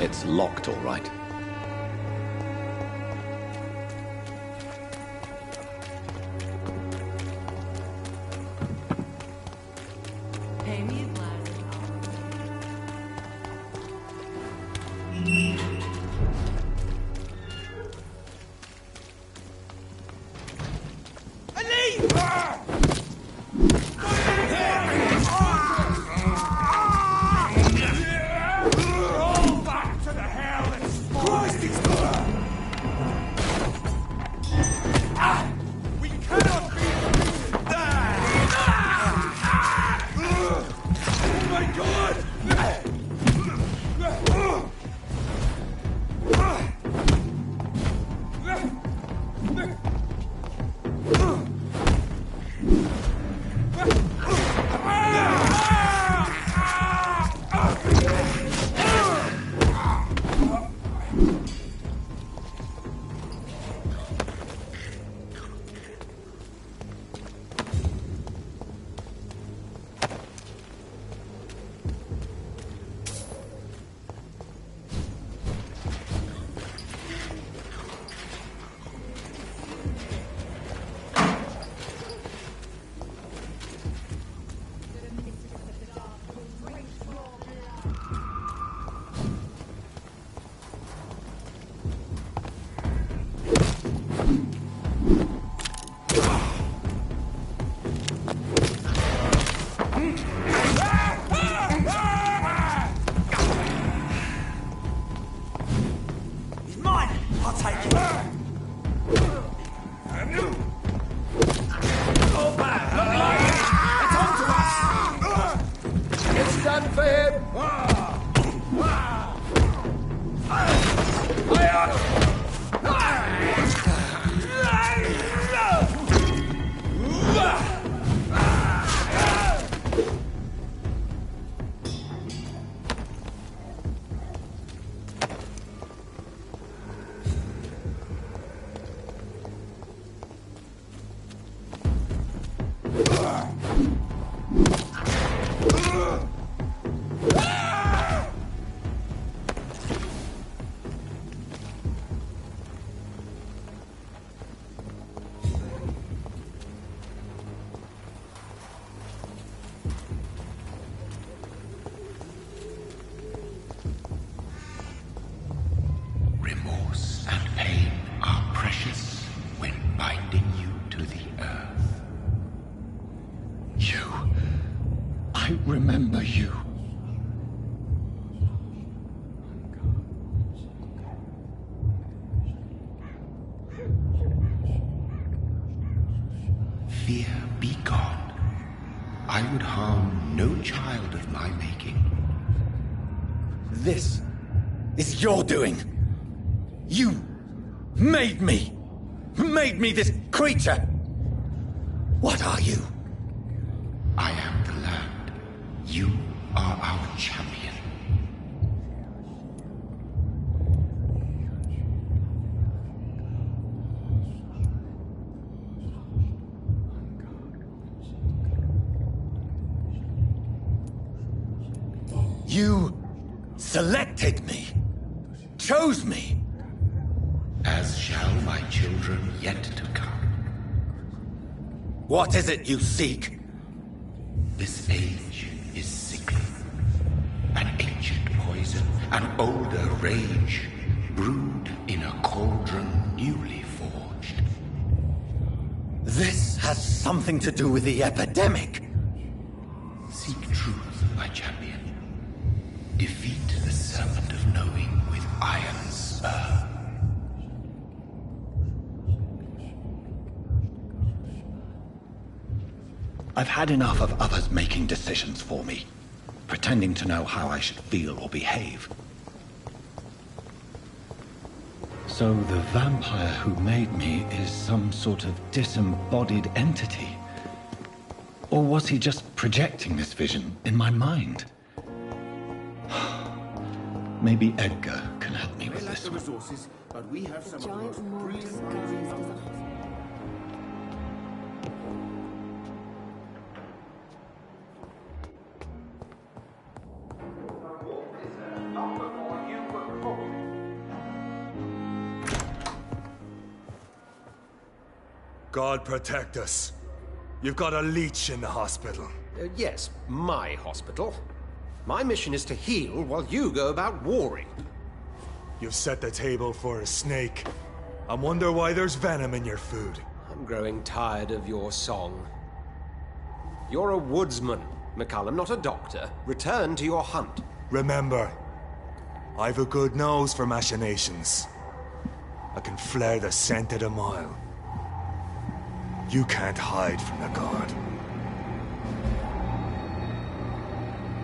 It's locked, all right. Pay me a glass. Remorse and pain are precious when binding you to the earth. I remember you. Fear be gone. I would harm no child of my making. This is your doing. You made me this creature. What are you? I am the land. You are our champion. You selected me, chose me. As shall my children yet to come. What is it you seek? This age is sickly. An ancient poison, an older rage, brewed in a cauldron newly forged. This has something to do with the epidemic. Seek truth, my champion. Defeat the serpent of knowing with iron spur. I've had enough of others making decisions for me, pretending to know how I should feel or behave. So the vampire who made me is some sort of disembodied entity? Or was he just projecting this vision in my mind? Maybe Edgar can help me with this one. Resources, but we have some Giant mortar disguised as a Not before you were God protect us. You've got a leech in the hospital. Yes, my hospital. My mission is to heal while you go about warring. You've set the table for a snake. I wonder why there's venom in your food. I'm growing tired of your song. You're a woodsman, McCullum, not a doctor. Return to your hunt. Remember, I've a good nose for machinations. I can flare the scent at a mile. You can't hide from the guard.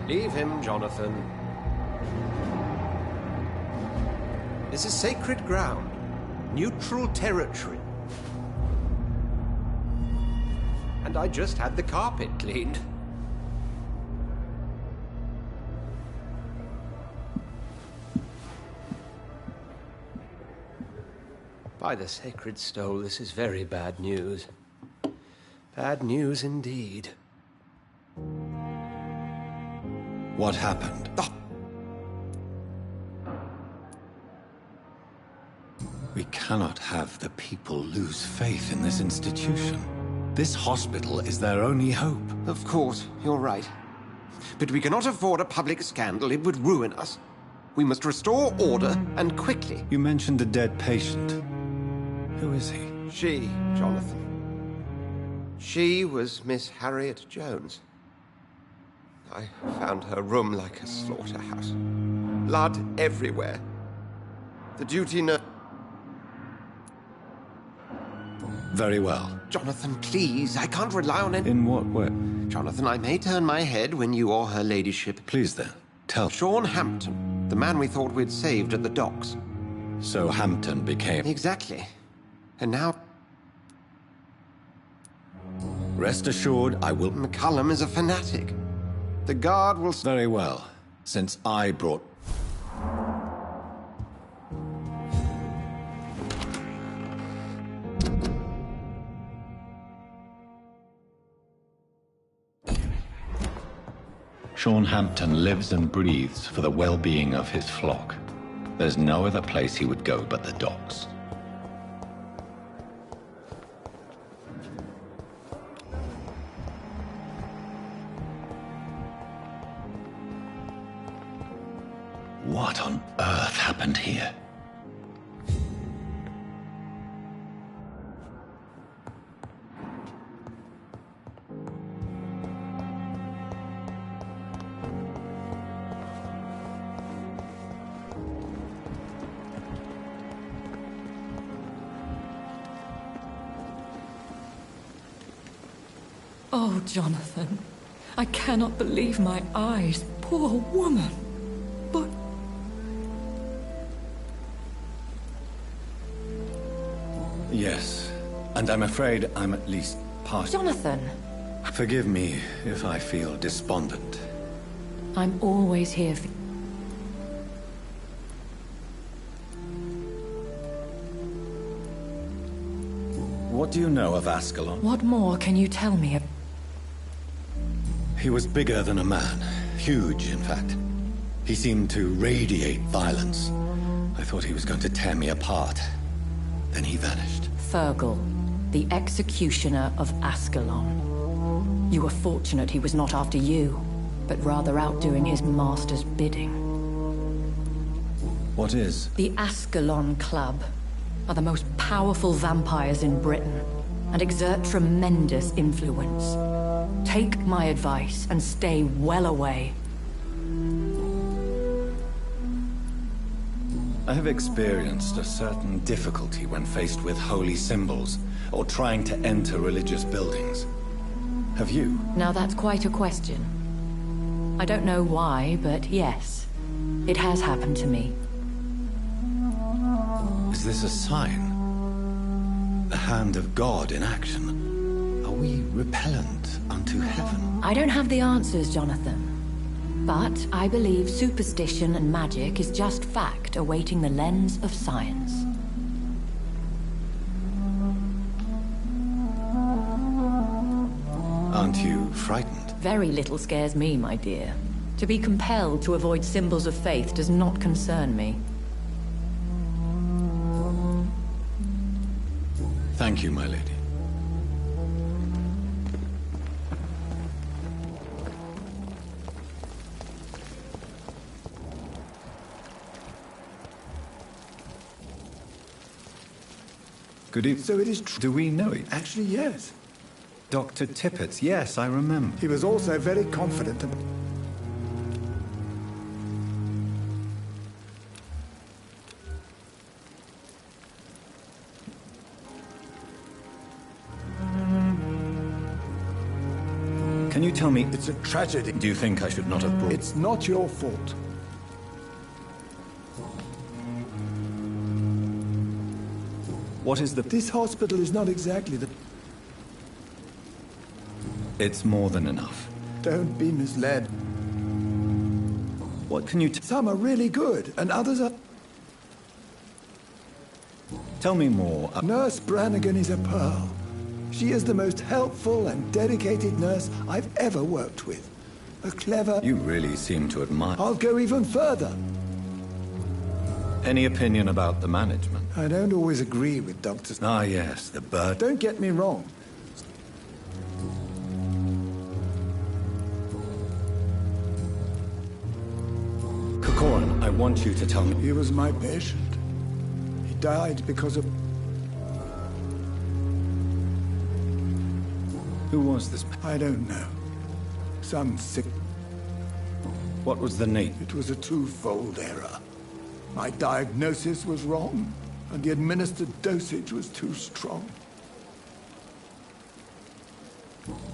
Leave him, Jonathan. This is sacred ground. Neutral territory. And I just had the carpet cleaned. By the sacred stole, this is very bad news. Bad news indeed. What happened? We cannot have the people lose faith in this institution. This hospital is their only hope. Of course, you're right. But we cannot afford a public scandal. It would ruin us. We must restore order, and quickly. You mentioned a dead patient. Who is he? She, Jonathan. She was Miss Harriet Jones. I found her room like a slaughterhouse. Blood everywhere. The duty nurse... Very well. Jonathan, please, I can't rely on it. In what way? Jonathan, I may turn my head when you or her ladyship... Please then, tell. Sean Hampton, the man we thought we'd saved at the docks. So Hampton became... Exactly. And now... Rest assured, I will... McCullum is a fanatic. The guard will... Very well, since I brought... Sean Hampton lives and breathes for the well-being of his flock. There's no other place he would go but the docks. What on earth happened here? Oh, Jonathan, I cannot believe my eyes. Poor woman. But... Yes, and I'm afraid I'm at least partial. Jonathan! Forgive me if I feel despondent. I'm always here for... What do you know of Ascalon? What more can you tell me? He was bigger than a man. Huge, in fact. He seemed to radiate violence. I thought he was going to tear me apart. Then he vanished. Fergal, the executioner of Ascalon. You were fortunate he was not after you, but rather out doing his master's bidding. What is? The Ascalon Club are the most powerful vampires in Britain and exert tremendous influence. Take my advice and stay well away. I have experienced a certain difficulty when faced with holy symbols or trying to enter religious buildings. Have you? Now that's quite a question. I don't know why, but yes, it has happened to me. Is this a sign? The hand of God in action? Are we repellent unto heaven? I don't have the answers, Jonathan. But I believe superstition and magic is just fact awaiting the lens of science. Aren't you frightened? Very little scares me, my dear. To be compelled to avoid symbols of faith does not concern me. Thank you, my lady. Good evening. So it is true. Do we know it? Actually, yes. Dr. Tippett, yes, I remember. He was also very confident. Can you tell me, It's a tragedy. do you think I should not have brought... It's not your fault. What is the... This hospital is not exactly the... It's more than enough. Don't be misled. What can you Some are really good, and others are... tell me more? Nurse Brannigan is a pearl. She is the most helpful and dedicated nurse I've ever worked with. A clever... You really seem to admire... I'll go even further. Any opinion about the management? I don't always agree with doctors. Ah, yes, the bird... Don't get me wrong. Kokoran, I want you to tell me... He was my patient. He died because of... Who was this? I don't know. Some sick... What was the name? It was a twofold error. My diagnosis was wrong, and the administered dosage was too strong.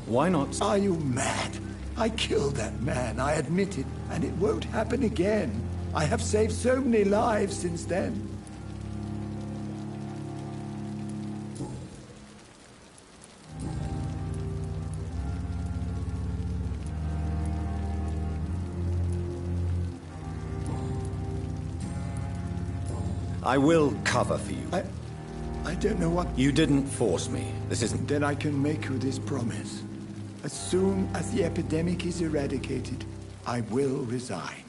Why not... Are you mad? I killed that man, I admit it, and it won't happen again. I have saved so many lives since then. I will cover for you. I don't know what... You didn't force me. This isn't... Then I can make you this promise. As soon as the epidemic is eradicated, I will resign.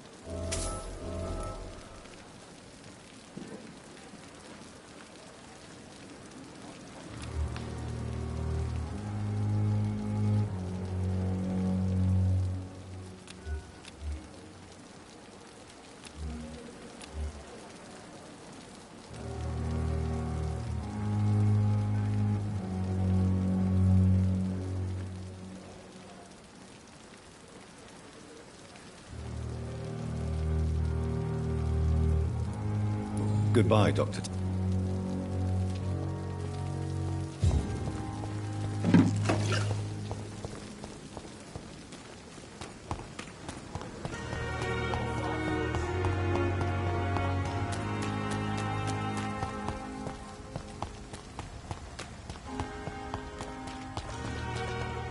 Goodbye, Doctor.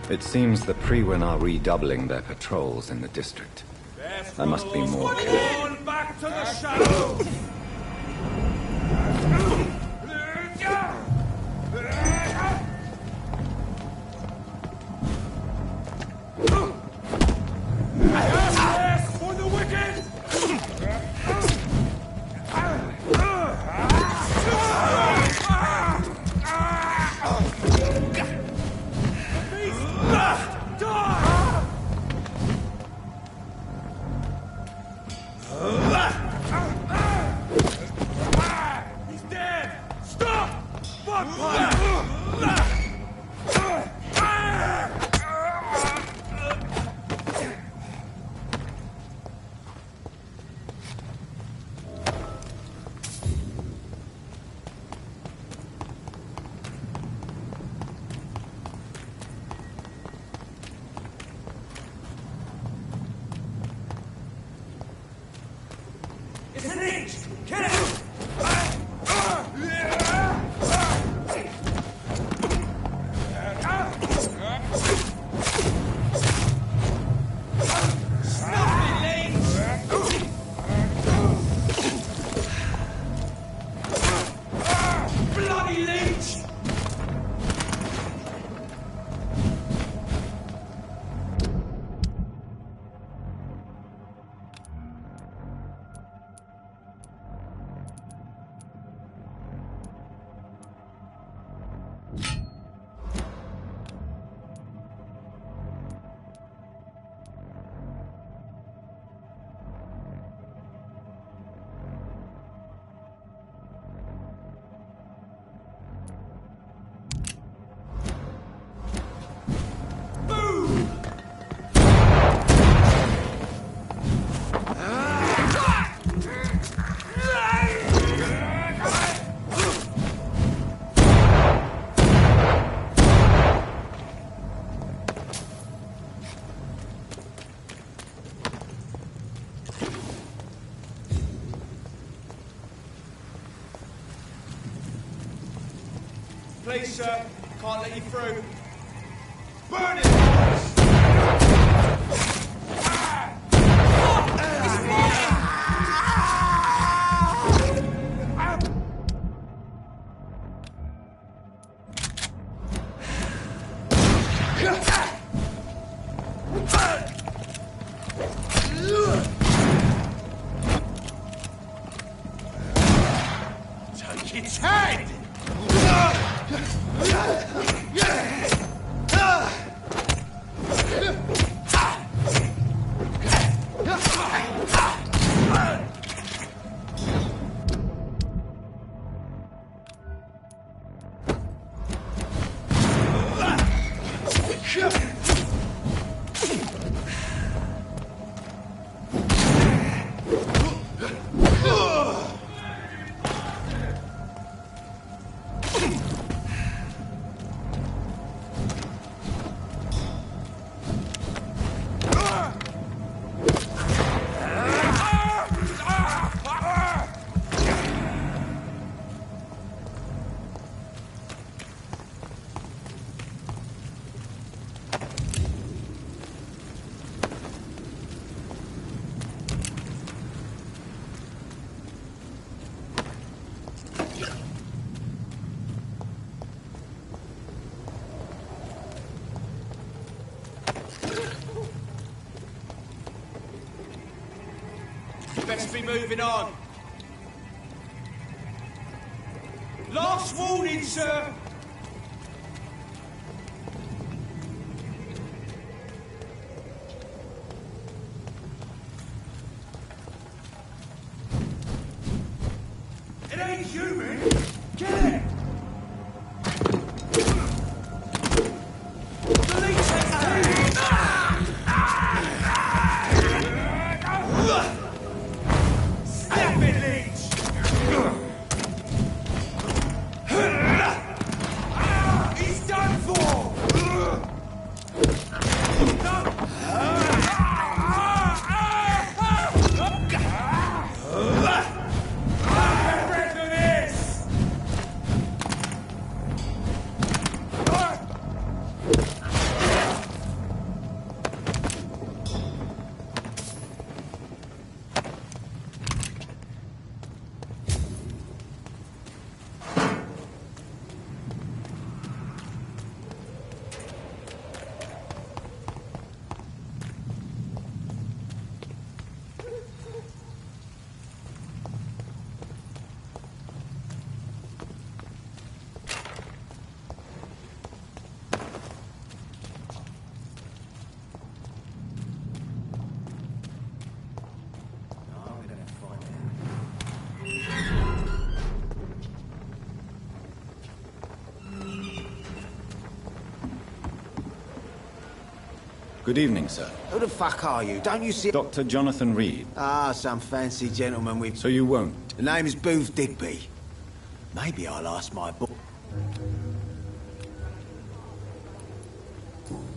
It seems the Priwen are redoubling their patrols in the district. I must be more careful. Back to the shadows! For the wicked! Die! Please, sir. Can't let you through. Burn it, boys! Take its head! Best be moving on. Last warning, sir. It ain't human. Get it. Delete it. Step it, Leech! He's done for! Breath of this! Good evening, sir. Who the fuck are you? Don't you see... Dr. Jonathan Reed. Ah, some fancy gentleman with... So you won't? The name is Booth Digby. Maybe I'll ask my book.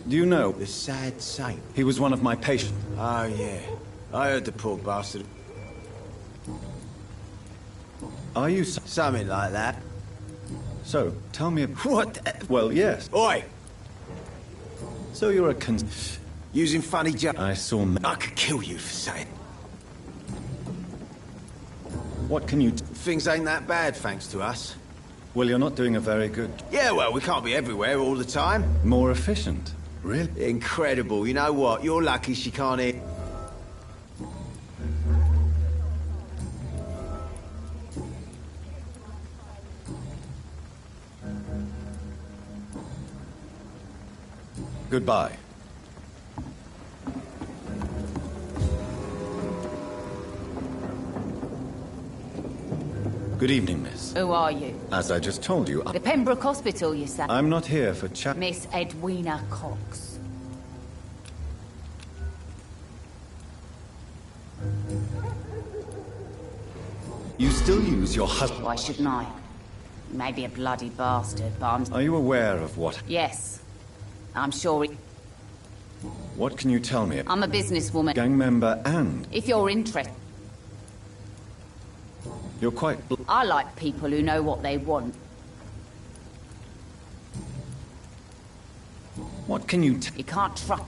Do you know? The sad saint. He was one of my patients. Oh, yeah. I heard the poor bastard. Are you... Something like that. So, tell me... What? Well, yes. Oi! So you're a Using funny jokes. I saw... I could kill you for saying. What can you... Things ain't that bad, thanks to us. Well, you're not doing a very good... Yeah, well, we can't be everywhere all the time. More efficient. Really? Incredible. You know what? You're lucky she can't hear... Goodbye. Good evening, miss. Who are you? As I just told you, The Pembroke Hospital, you say? I'm not here for chat... Miss Edwina Cox. You still use your husband... Why shouldn't I? He may be a bloody bastard, but I'm... Are you aware of what... Yes. I'm sure he... What can you tell me? I'm a businesswoman. Gang member and... If you're interested... You're quite... I like people who know what they want. What can you You can't trust.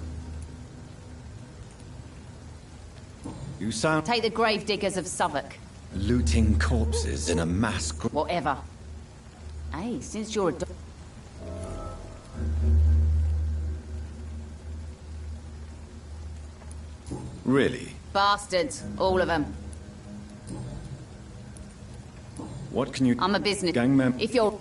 You sound... Take the grave diggers of Southwark. Looting corpses in a mass... Whatever. Hey, since you're a... Really? Bastards, all of them. What can you... I'm a business... Gang member... If you're...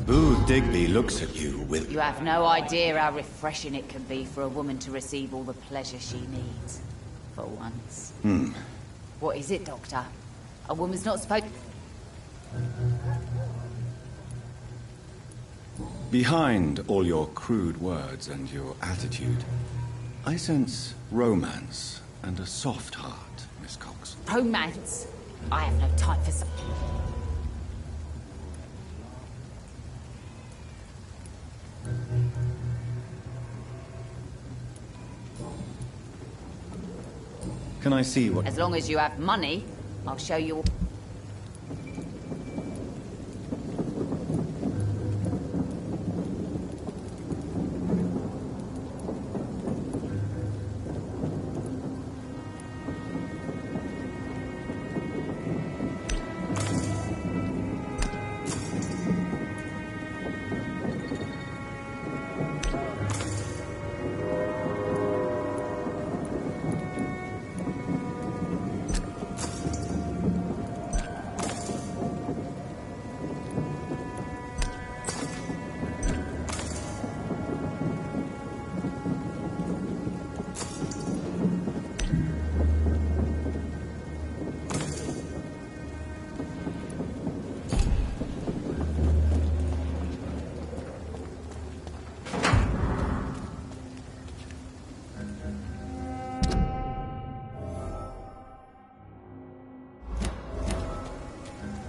Booth Digby looks at you with... You have no idea how refreshing it can be for a woman to receive all the pleasure she needs. For once. What is it, Doctor? A woman's not supposed... Behind all your crude words and your attitude, I sense romance and a soft heart, Miss Cox. Romance? I have no time for some... Can I see what... As long as you have money, I'll show you...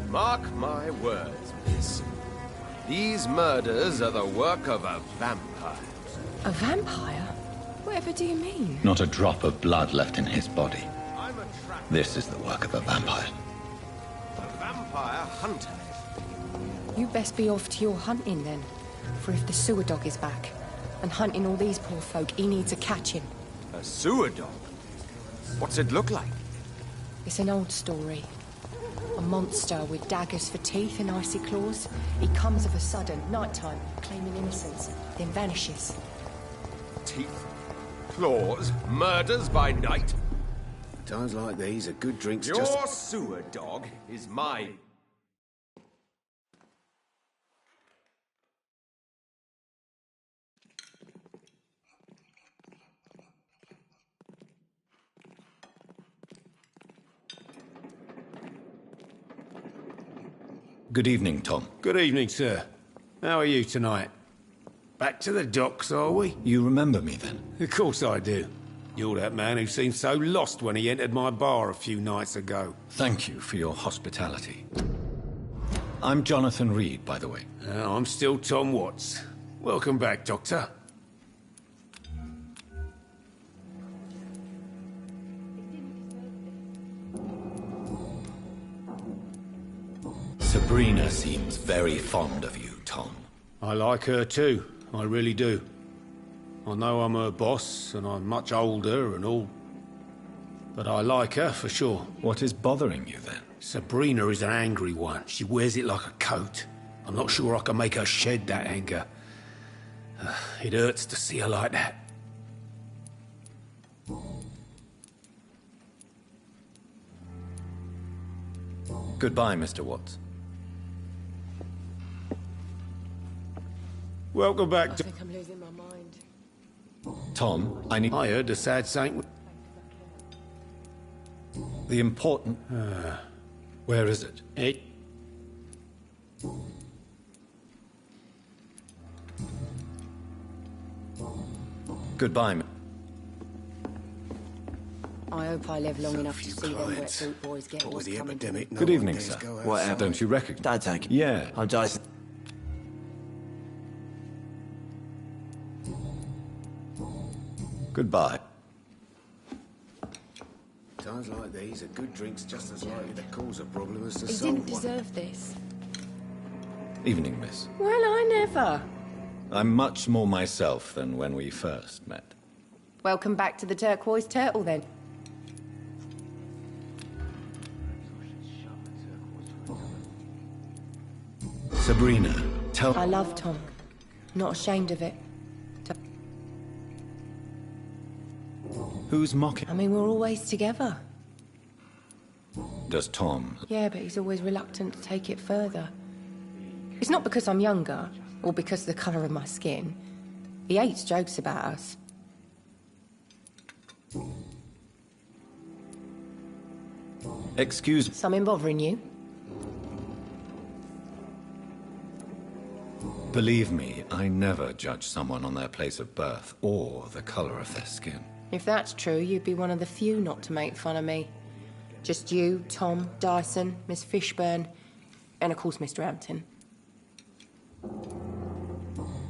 Mark my words, miss. These murders are the work of a vampire. A vampire? Whatever do you mean? Not a drop of blood left in his body. I'm a trap. This is the work of a vampire. A vampire hunter. You best be off to your hunting then. For if the sewer dog is back and hunting all these poor folk, he needs to catch him. A sewer dog? What's it look like? It's an old story. A monster with daggers for teeth and icy claws. He comes of a sudden, nighttime, claiming innocence, then vanishes. Teeth, claws, murders by night. Times like these, a good drink's Your just... sewer dog is my... Good evening, Tom. Good evening, sir. How are you tonight? Back to the docks, are we? You remember me then? Of course I do. You're that man who seemed so lost when he entered my bar a few nights ago. Thank you for your hospitality. I'm Jonathan Reed, by the way. I'm still Tom Watts. Welcome back, Doctor. Sabrina seems very fond of you, Tom. I like her too. I really do. I know I'm her boss, and I'm much older and all. But I like her, for sure. What is bothering you, then? Sabrina is an angry one. She wears it like a coat. I'm not sure I can make her shed that anger. It hurts to see her like that. Goodbye, Mr. Watts. Welcome back I to... think I'm losing my mind. Tom, I need... I heard the sad saint... The important... Where is it? It... Goodbye, I hope I live long enough to see them wet fruit boys get What what's with the coming to epidemic, them. no Good one evening, dares sir. go What outside. happened? Don't you recognize? Dad, thank you. Yeah. I'm Dyson. Goodbye. Times Times like these, a good drink's just as likely to cause a problem as to He solve didn't one. deserve this. Evening, miss. Well, I never. I'm much more myself than when we first met. Welcome back to the Turquoise Turtle, then. Sabrina, tell... I love Tom. Not ashamed of it. Who's mocking? I mean, we're always together. Does Tom? Yeah, but he's always reluctant to take it further. It's not because I'm younger, or because of the colour of my skin. He hates jokes about us. Excuse me. Something bothering you? Believe me, I never judge someone on their place of birth or the colour of their skin. If that's true, you'd be one of the few not to make fun of me. Just you, Tom, Dyson, Miss Fishburne, and of course Mr. Hampton.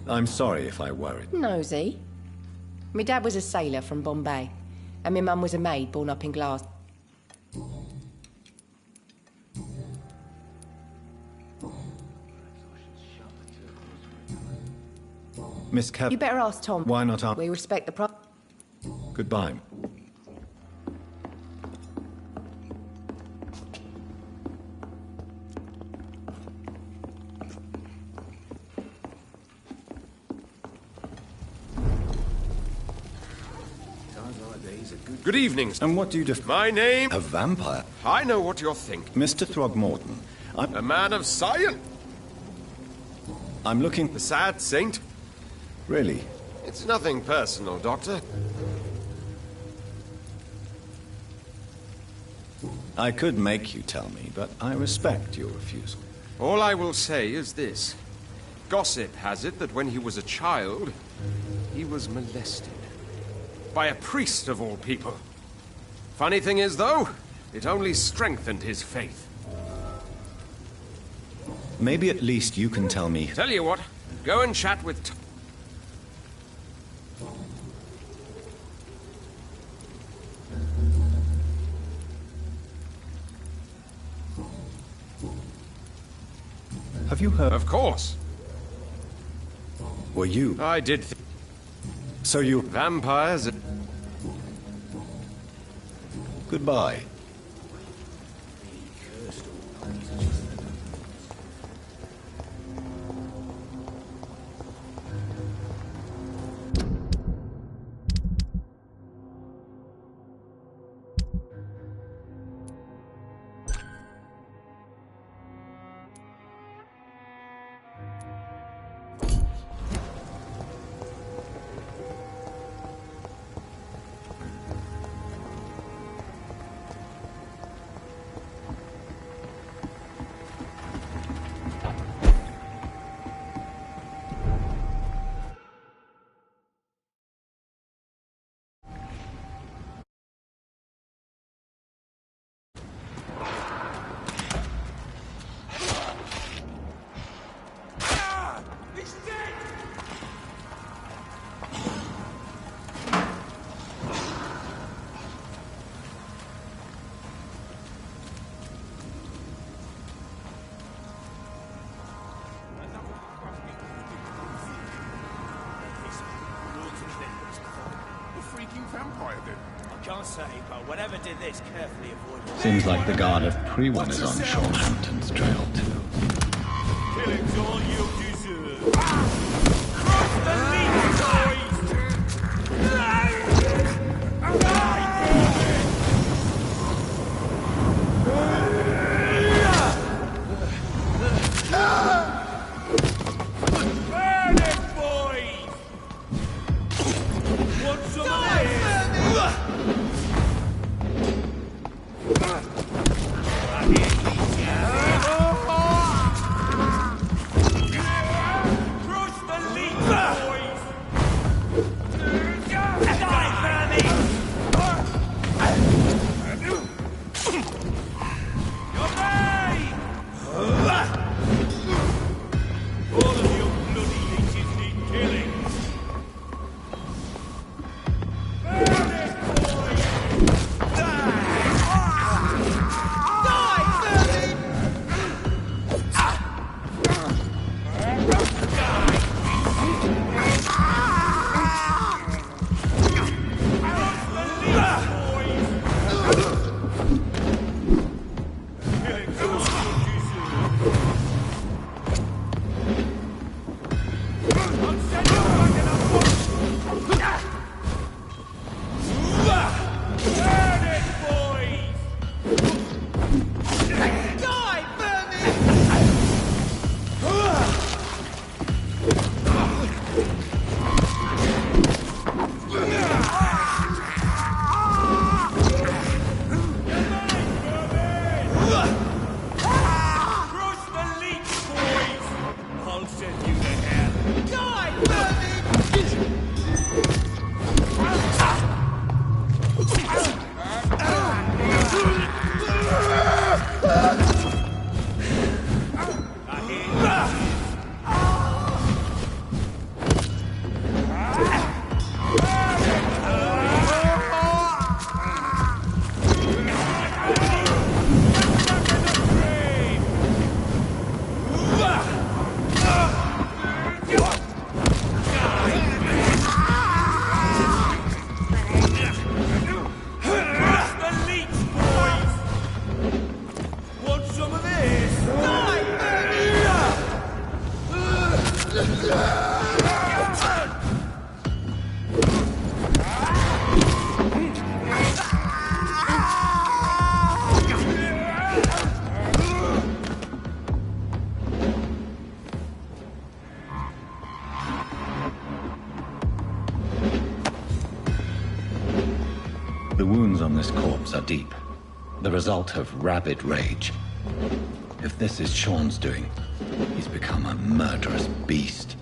I'm sorry if I worried. Nosy. My dad was a sailor from Bombay, and my mum was a maid born up in Glasgow. Miss Cab... You better ask Tom. Why not ask... We respect the Goodbye. Good evening. And what do you do? My name... A vampire? I know what you're thinking. Mr. Throgmorton, A man of science. I'm looking... The sad saint. Really? It's nothing personal, Doctor. I could make you tell me, but I respect your refusal. All I will say is this. Gossip has it that when he was a child, he was molested. By a priest of all people. Funny thing is, though, it only strengthened his faith. Maybe at least you can tell me... Tell you what, go and chat with... Have you heard... Of course. Were you... I did... So you... Vampires... Goodbye. Seems like the guard of Prewin is on Sean Hampton's trail, too. Killing's all you deserve. Cross the meat, Burn it, boys! Want some of this? Cross wounds on this corpse are deep, the result of rabid rage. If this is Sean's doing, he's become a murderous beast.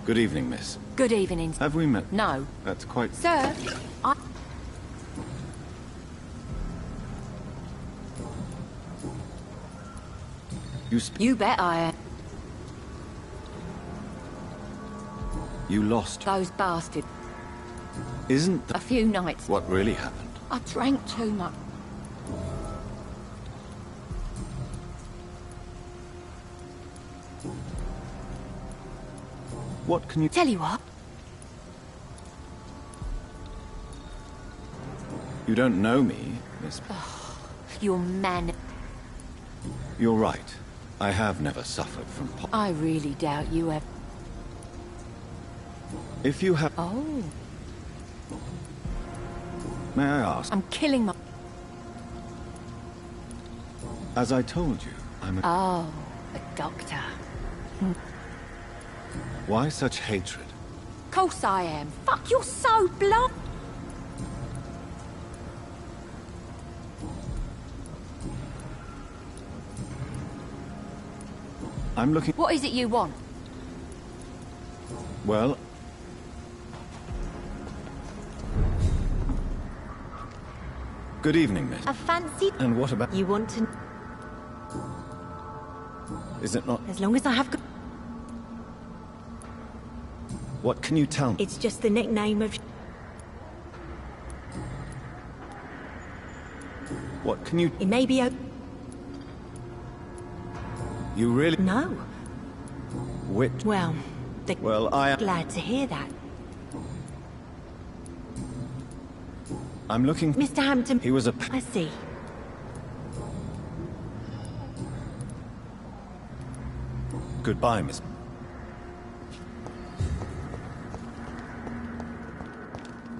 Good evening, miss. Good evening. Have we met? No. That's quite... Sir, I... You bet I am. You lost. Those bastards. Isn't A few nights. what really happened? I drank too much. What can you... Tell you what. You don't know me, miss... Your man... You're right. I have never suffered from I really doubt you have... If you have... Oh. May I ask? I'm killing my... As I told you, I'm a... Oh, a doctor. Why such hatred? Course I am. Fuck, you're so blunt. I'm looking... What is it you want? Well... Good evening, miss. A fancy... And what about... You want to... Is it not... As long as I have... What can you tell me? It's just the nickname of... What can you... It may be a... You really... No. Wit... Well, Well, I am... glad to hear that. I'm looking... Mr. Hampton... He was a... I see. Goodbye, miss.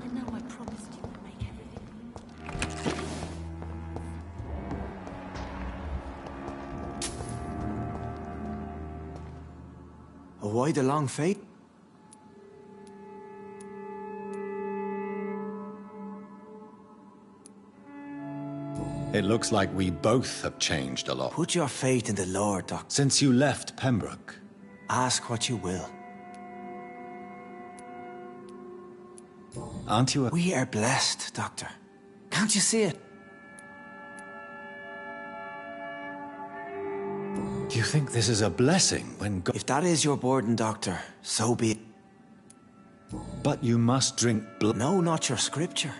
I know I promised you would make everything... Why the long fate? It looks like we both have changed a lot. Put your faith in the Lord, Doctor. Since you left Pembroke. Ask what you will. Aren't you a... We are blessed, Doctor. Can't you see it? Do you think this is a blessing when God... If that is your burden, Doctor, so be it. But you must drink blood. No, not your scripture.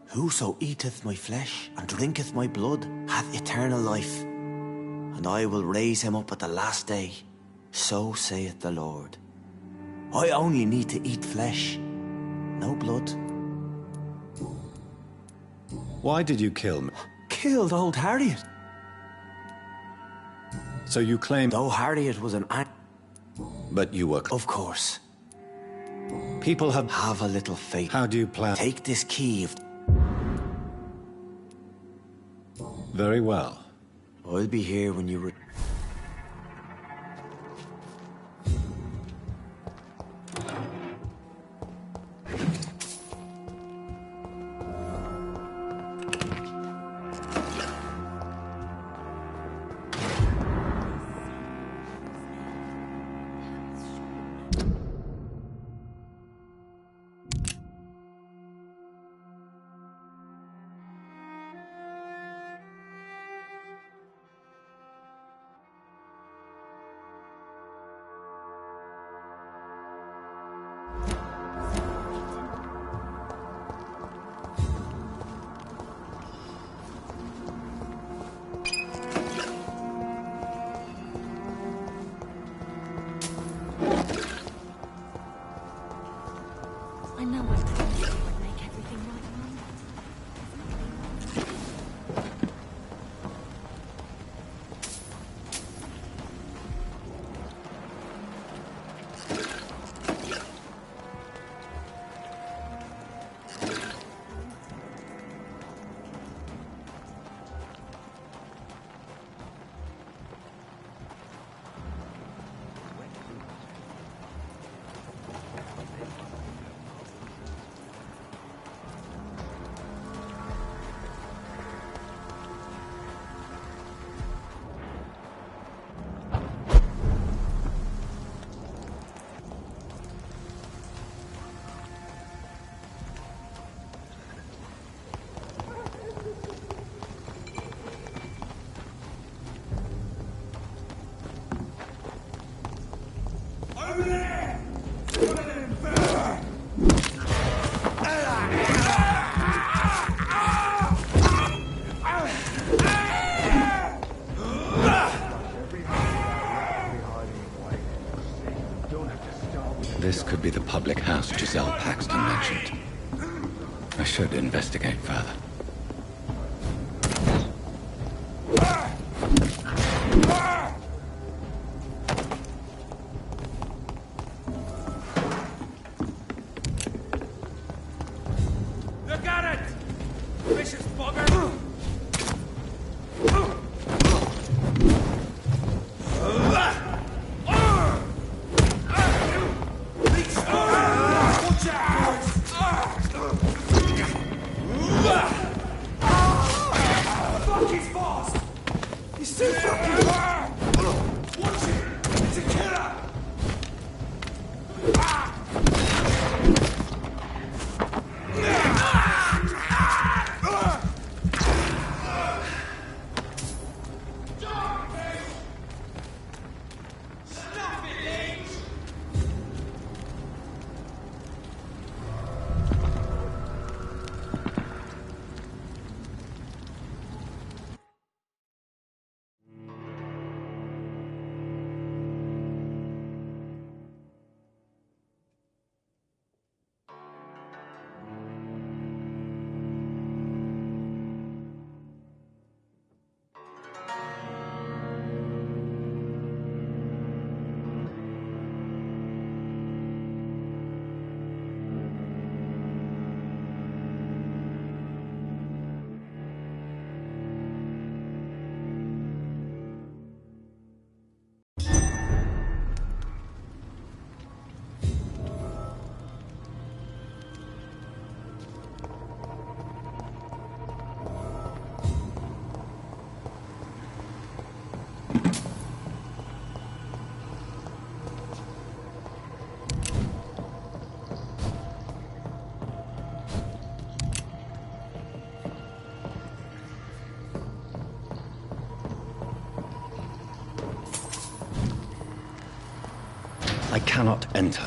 Whoso eateth my flesh and drinketh my blood hath eternal life, and I will raise him up at the last day. So saith the Lord. I only need to eat flesh, no blood. Why did you kill me? Killed old Harriet. So you claim... Though Harriet was an... But you were... Of course. People have... Have a little faith. How do you plan... Take this key of... Very well. I'll be here when you... I know I promised you I'd make everything right, Mum. This could be the public house Giselle Paxton mentioned. I should investigate further. Look at it! Vicious bugger! Watch out, boys! I cannot enter.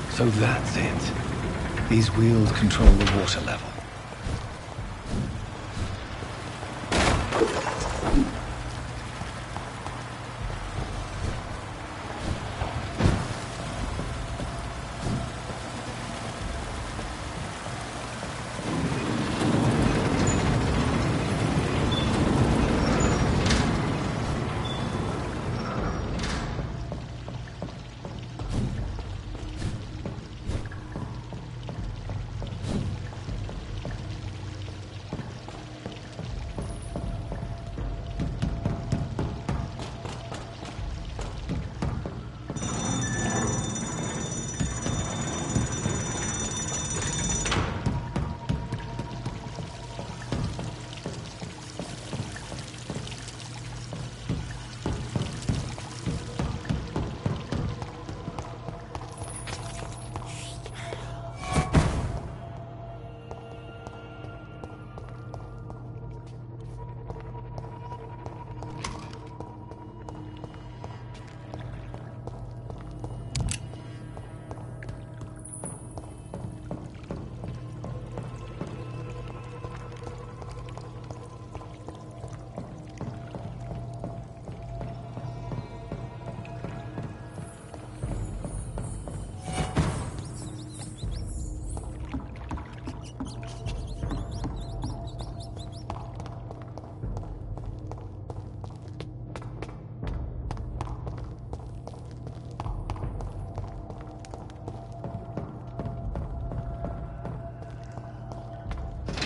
So that's it. These wheels control the water level.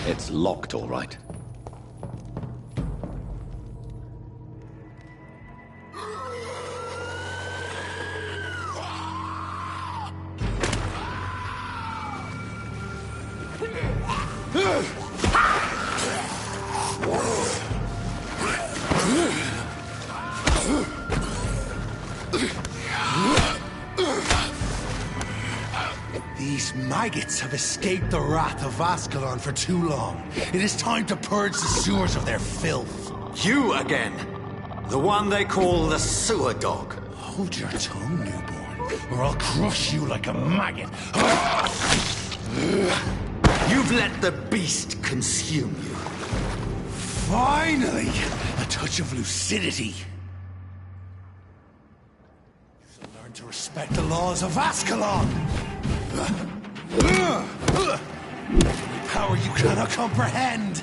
It's locked, all right. These maggots have escaped the wrath of Ascalon for too long. It is time to purge the sewers of their filth. You again! The one they call the sewer dog. Hold your tongue, newborn, or I'll crush you like a maggot. You've let the beast consume you. Finally! A touch of lucidity. Learn to respect the laws of Ascalon! Power you cannot comprehend!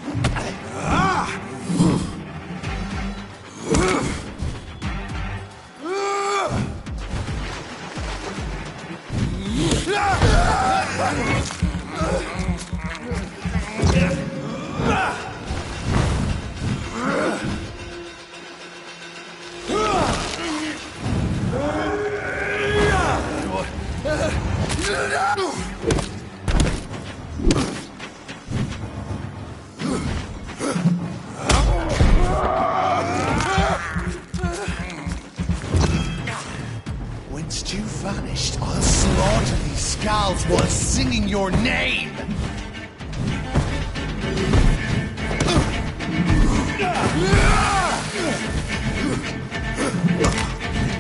Whence you vanished, I'll slaughter these scalds while singing your name!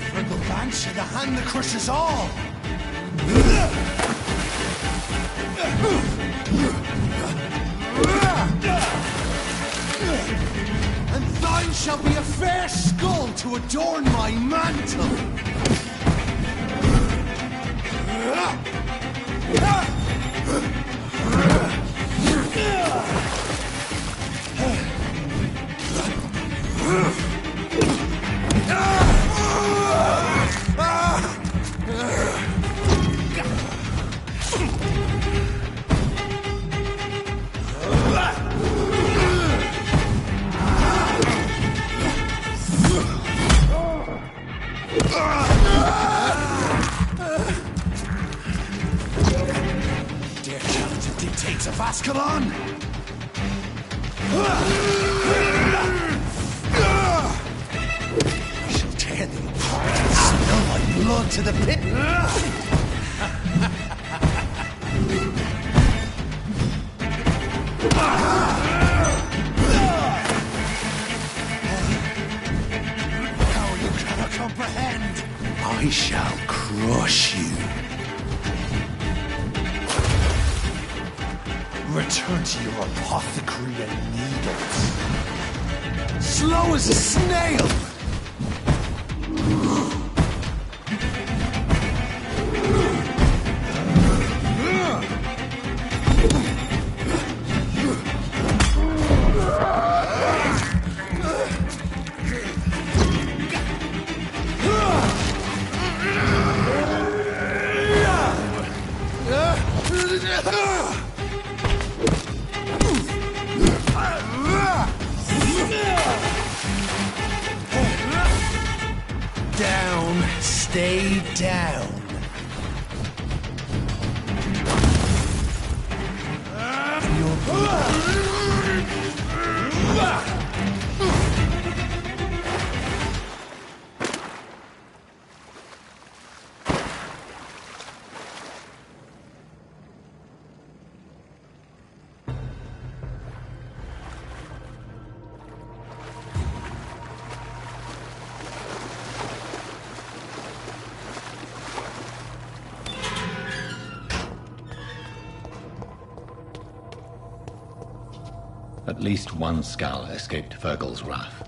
For the Banshee, the hand that crushes all! And thine shall be a fair skull to adorn my mantle! Dare challenge the dictates of Ascalon? to the pit. How you cannot comprehend. I shall crush you. Return to your apothecary and needles. Slow as a snail! Down, stay down. At least one skull escaped Fergal's wrath.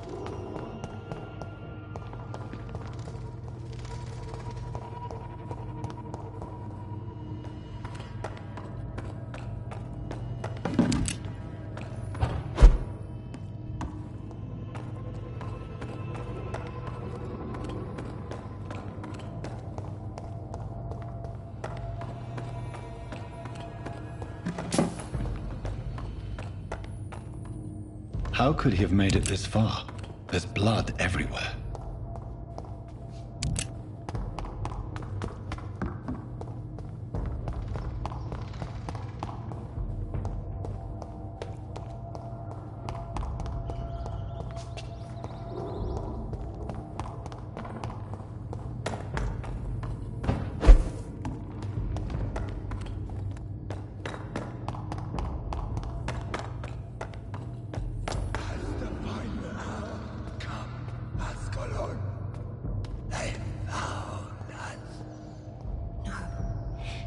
How could he have made it this far? There's blood everywhere.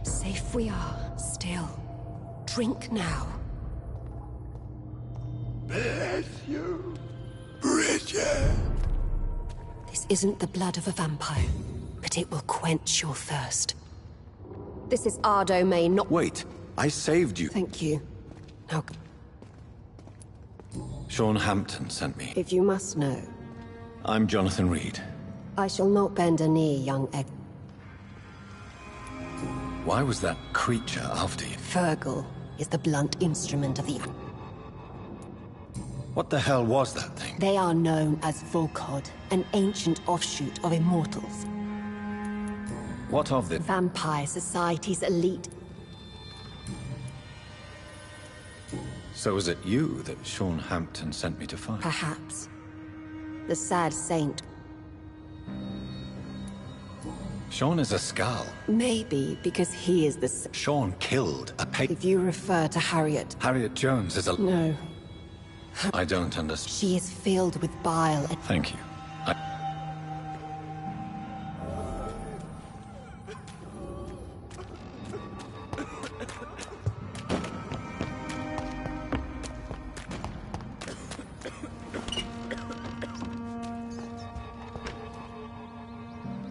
Safe we are, still. Drink now. Bless you, Bridget. This isn't the blood of a vampire, but it will quench your thirst. This is our domain, not— Wait, I saved you. Thank you. Now, Sean Hampton sent me. if you must know, I'm Jonathan Reed. I shall not bend a knee, young egg. Why was that creature after you? Fergal is the blunt instrument of the— What the hell was that thing? They are known as Volkod, an ancient offshoot of immortals. What of the— Vampire Society's elite. So was it you that Sean Hampton sent me to find? Perhaps. The sad saint. Sean is a skull. Maybe because he is the— Sean killed a If you refer to Harriet— Harriet Jones is a— No. I don't understand. She is filled with bile and— Thank you.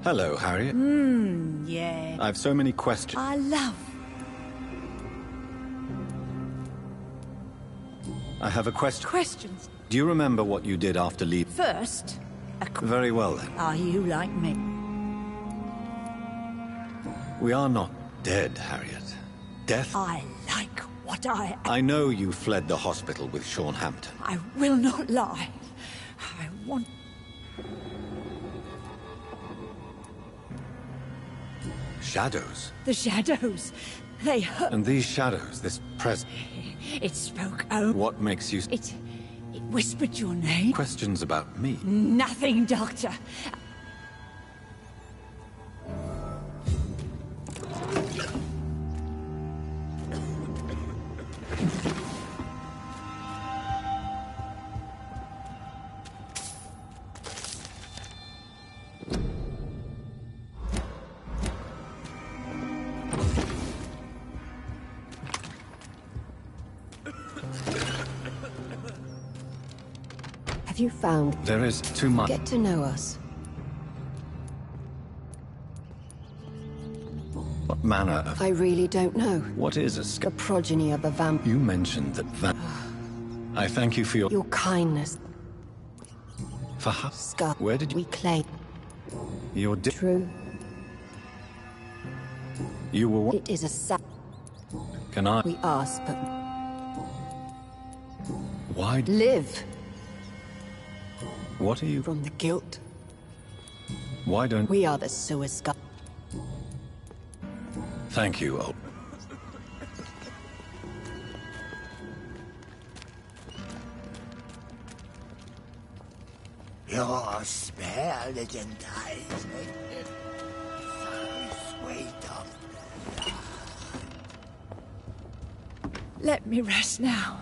Hello, Harriet. Yeah. I have so many questions. I love. I have a question. Questions. Do you remember what you did after leaving? First, Very well, then. are you like me? We are not dead, Harriet. Death? I like what I am. I know you fled the hospital with Sean Hampton. I will not lie. I want. Shadows. The shadows. They hurt. And these shadows, this presence. It spoke out. What makes you... It whispered your name. Questions about me. Nothing, Doctor. Have you found? There is too much. Get to know us. What manner of... I really don't know. What is a The progeny of a vampire. You mentioned that I thank you for your... Your kindness. For how... Scar. Where did you... We claim. Your... True. You were... It is a Can I... We ask, but... Why... Live. What are you... From the guilt. Why don't... We are the suicide. Thank you, old... Your spell didn't die. Sweet of... Let me rest now.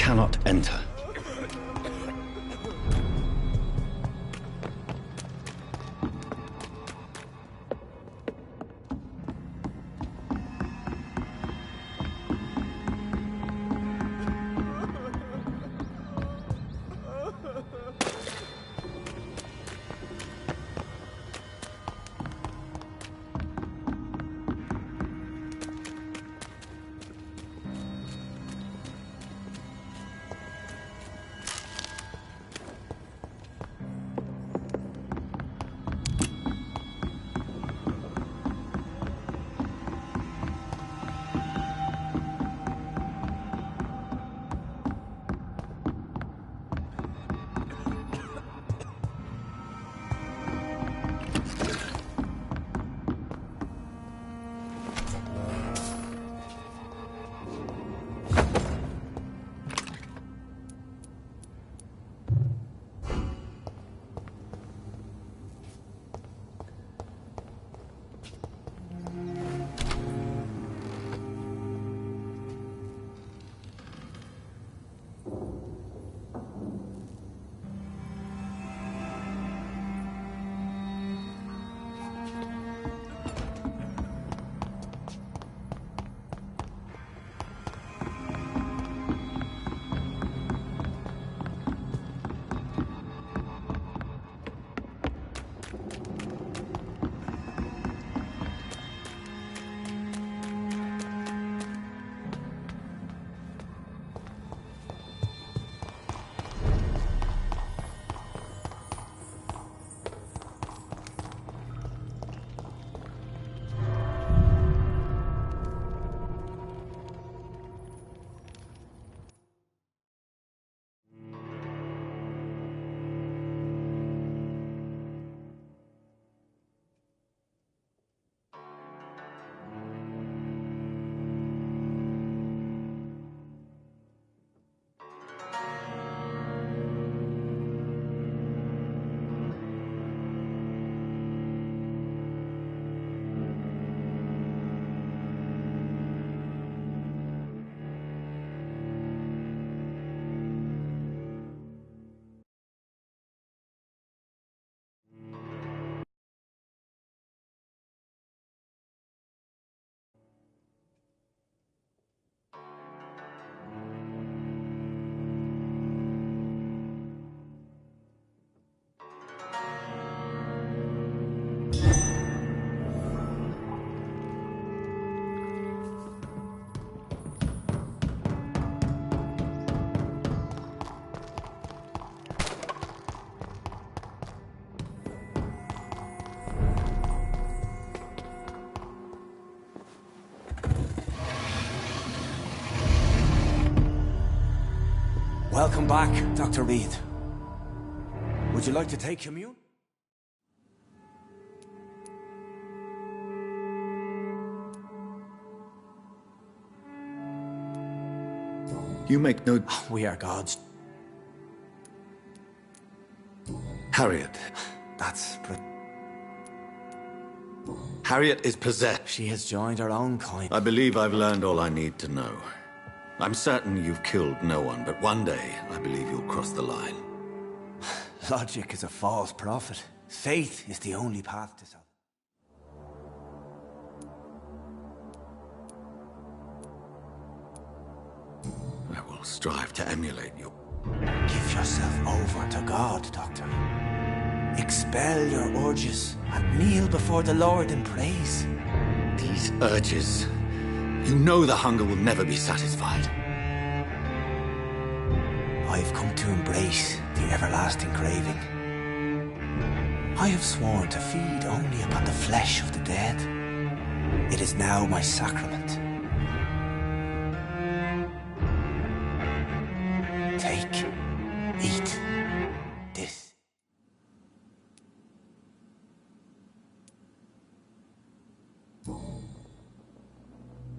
cannot enter. Welcome back, Dr. Reed. Would you like to take commune? You make no... We are gods. Harriet. That's... Harriet is possessed. She has joined her own kind. I believe I've learned all I need to know. I'm certain you've killed no one, but one day I believe you'll cross the line. Logic is a false prophet. Faith is the only path to salvation. I will strive to emulate you. Give yourself over to God, Doctor. Expel your urges and kneel before the Lord in praise. These urges... You know the hunger will never be satisfied. I've come to embrace the everlasting craving. I have sworn to feed only upon the flesh of the dead. It is now my sacrament. Take, eat this.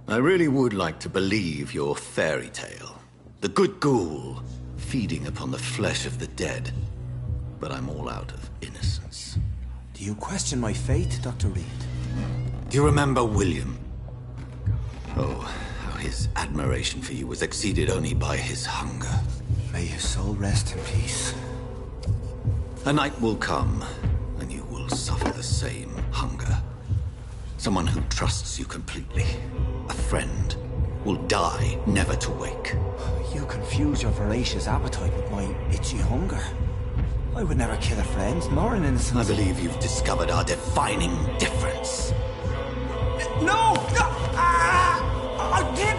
I really would like to believe your fairy tale. The good ghoul feeding upon the flesh of the dead. But I'm all out of innocence. Do you question my faith, Dr. Reed? Do you remember William? Oh, how his admiration for you was exceeded only by his hunger. May his soul rest in peace. A night will come, and you will suffer the same hunger. Someone who trusts you completely, a friend, will die never to wake. You confuse your voracious appetite with my itchy hunger. I would never kill a friend, nor an innocent. I believe you've discovered our defining difference. No! No! I did!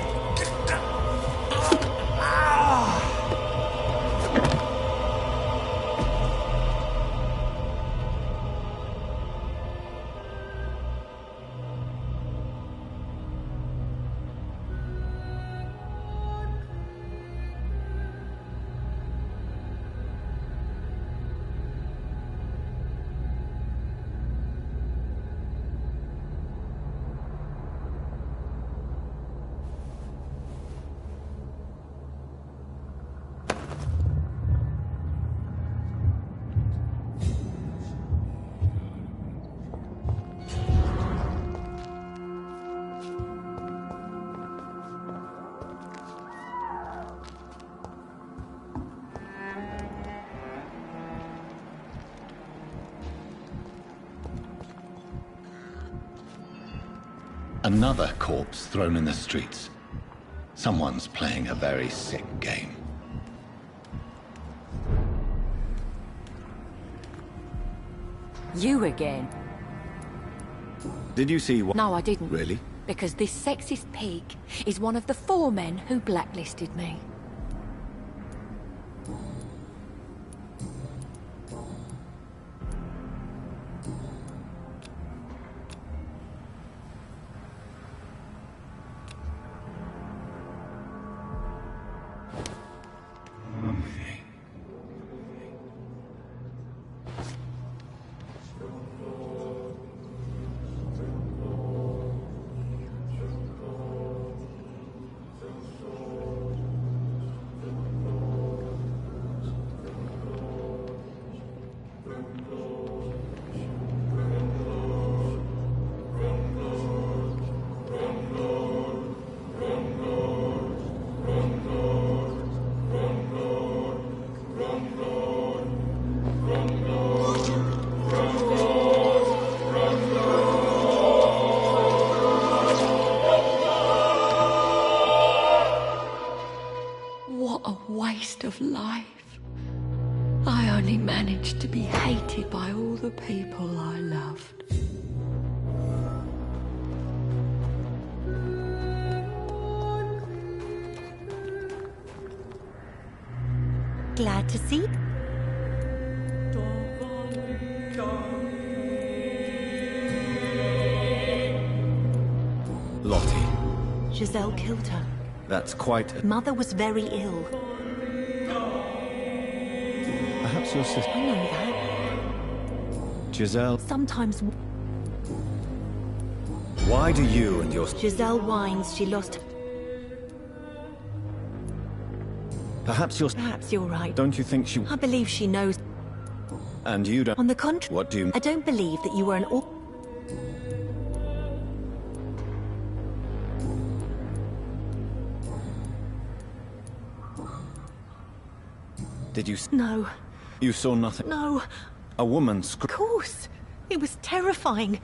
Another corpse thrown in the streets. Someone's playing a very sick game. You again? Did you see what? No, I didn't. Really? Because this sexist pig is one of the 4 men who blacklisted me. What a waste of life. I only managed to be hated by all the people I loved. Glad to see. Lottie. Giselle killed her. That's quite a... Mother was very ill. Perhaps your sister... I know that. Giselle... Sometimes Why do you and your... Giselle whines she lost. Perhaps you're right. Don't you think she... I believe she knows. And you don't... On the contrary... What do you... I don't believe that you were an Did you... No. You saw nothing? No. A woman Of course. It was terrifying.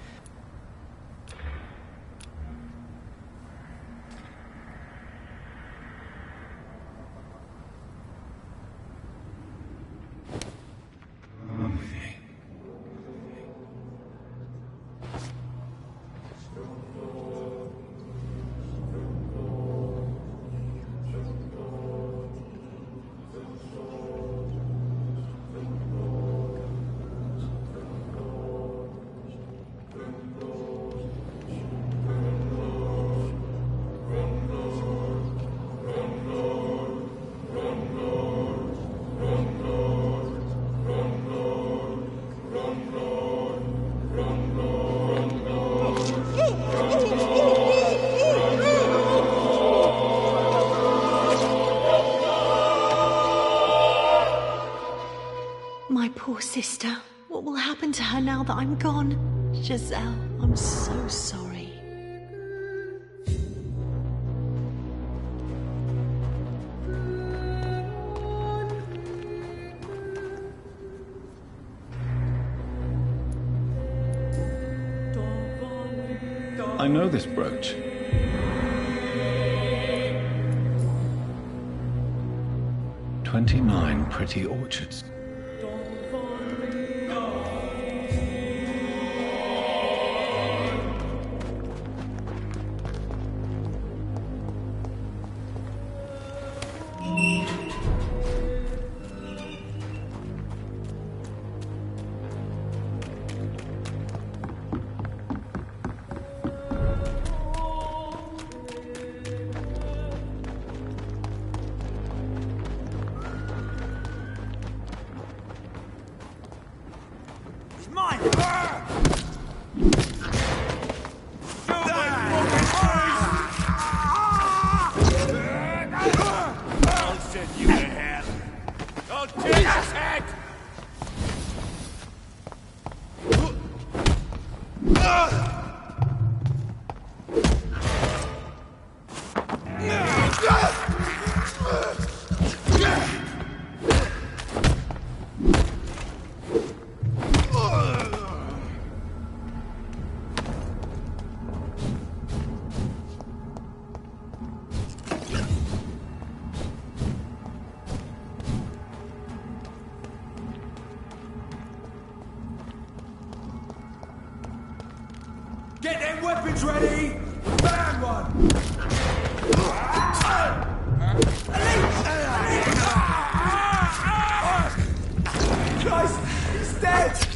My poor sister. What will happen to her now that I'm gone? Giselle, I'm so sorry. I know this brooch. "29 Pretty Orchards." Get them weapons ready! Found one! Christ, he's dead!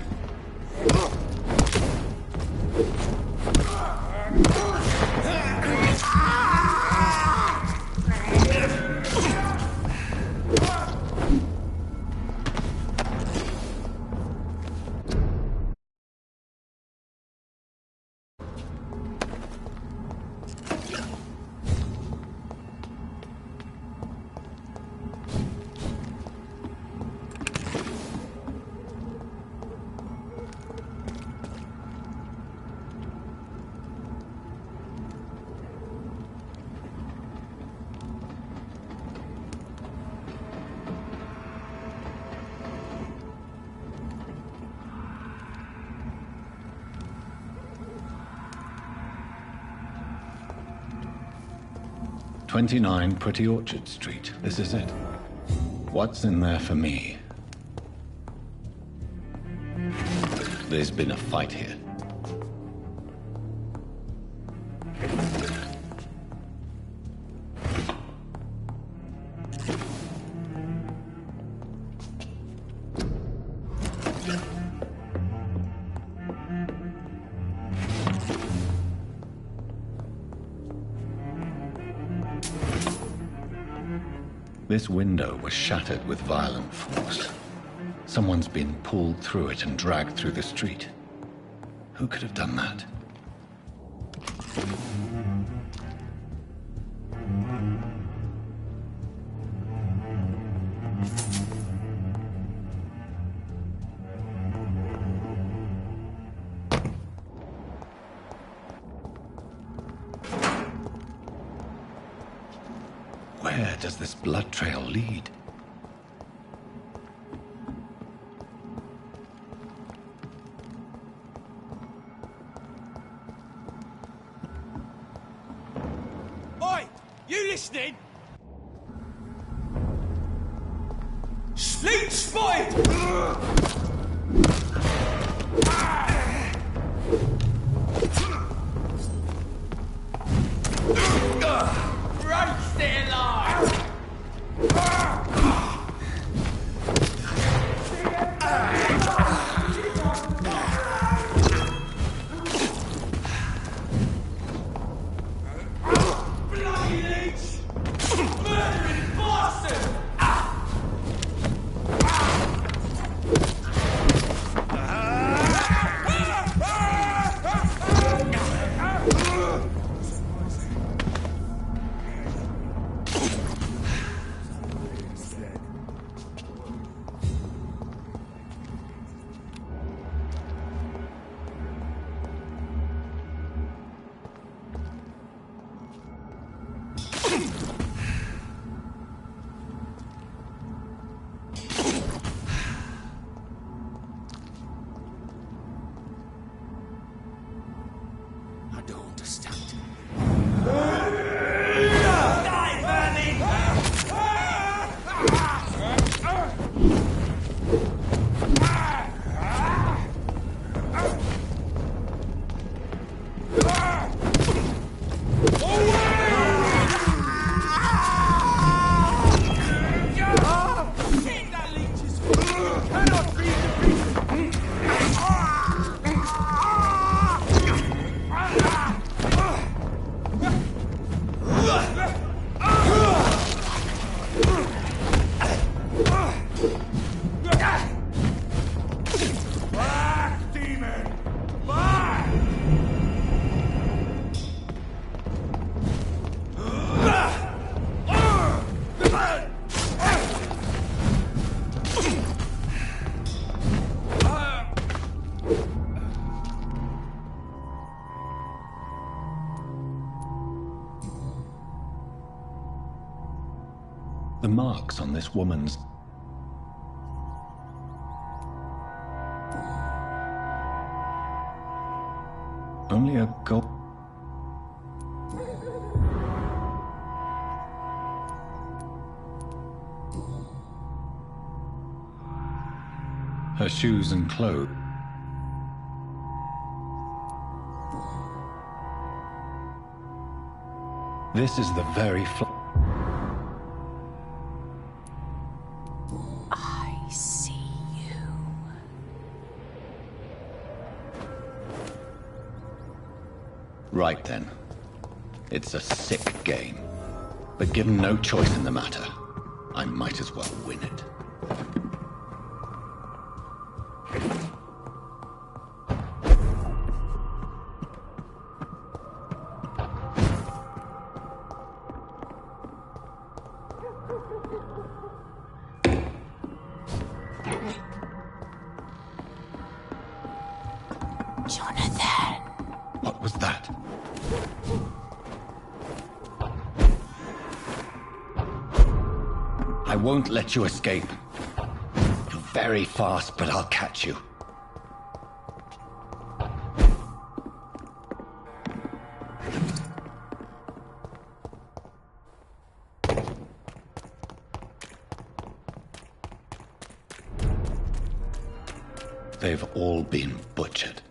"29 Pretty Orchard Street. This is it. What's in there for me?" There's been a fight here. This window was shattered with violent force. Someone's been pulled through it and dragged through the street. Who could have done that? Where does this blood trail lead? Oi! You listening? Leech spotted! Right, stay alive! Bloody leech! marks on this woman's... Only a gold... Her shoes and clothes. This is the very I see you. Right then. It's a sick game. But given no choice in the matter, I might as well win it. Jonathan. What was that? I won't let you escape. You're very fast, but I'll catch you. They've all been butchered.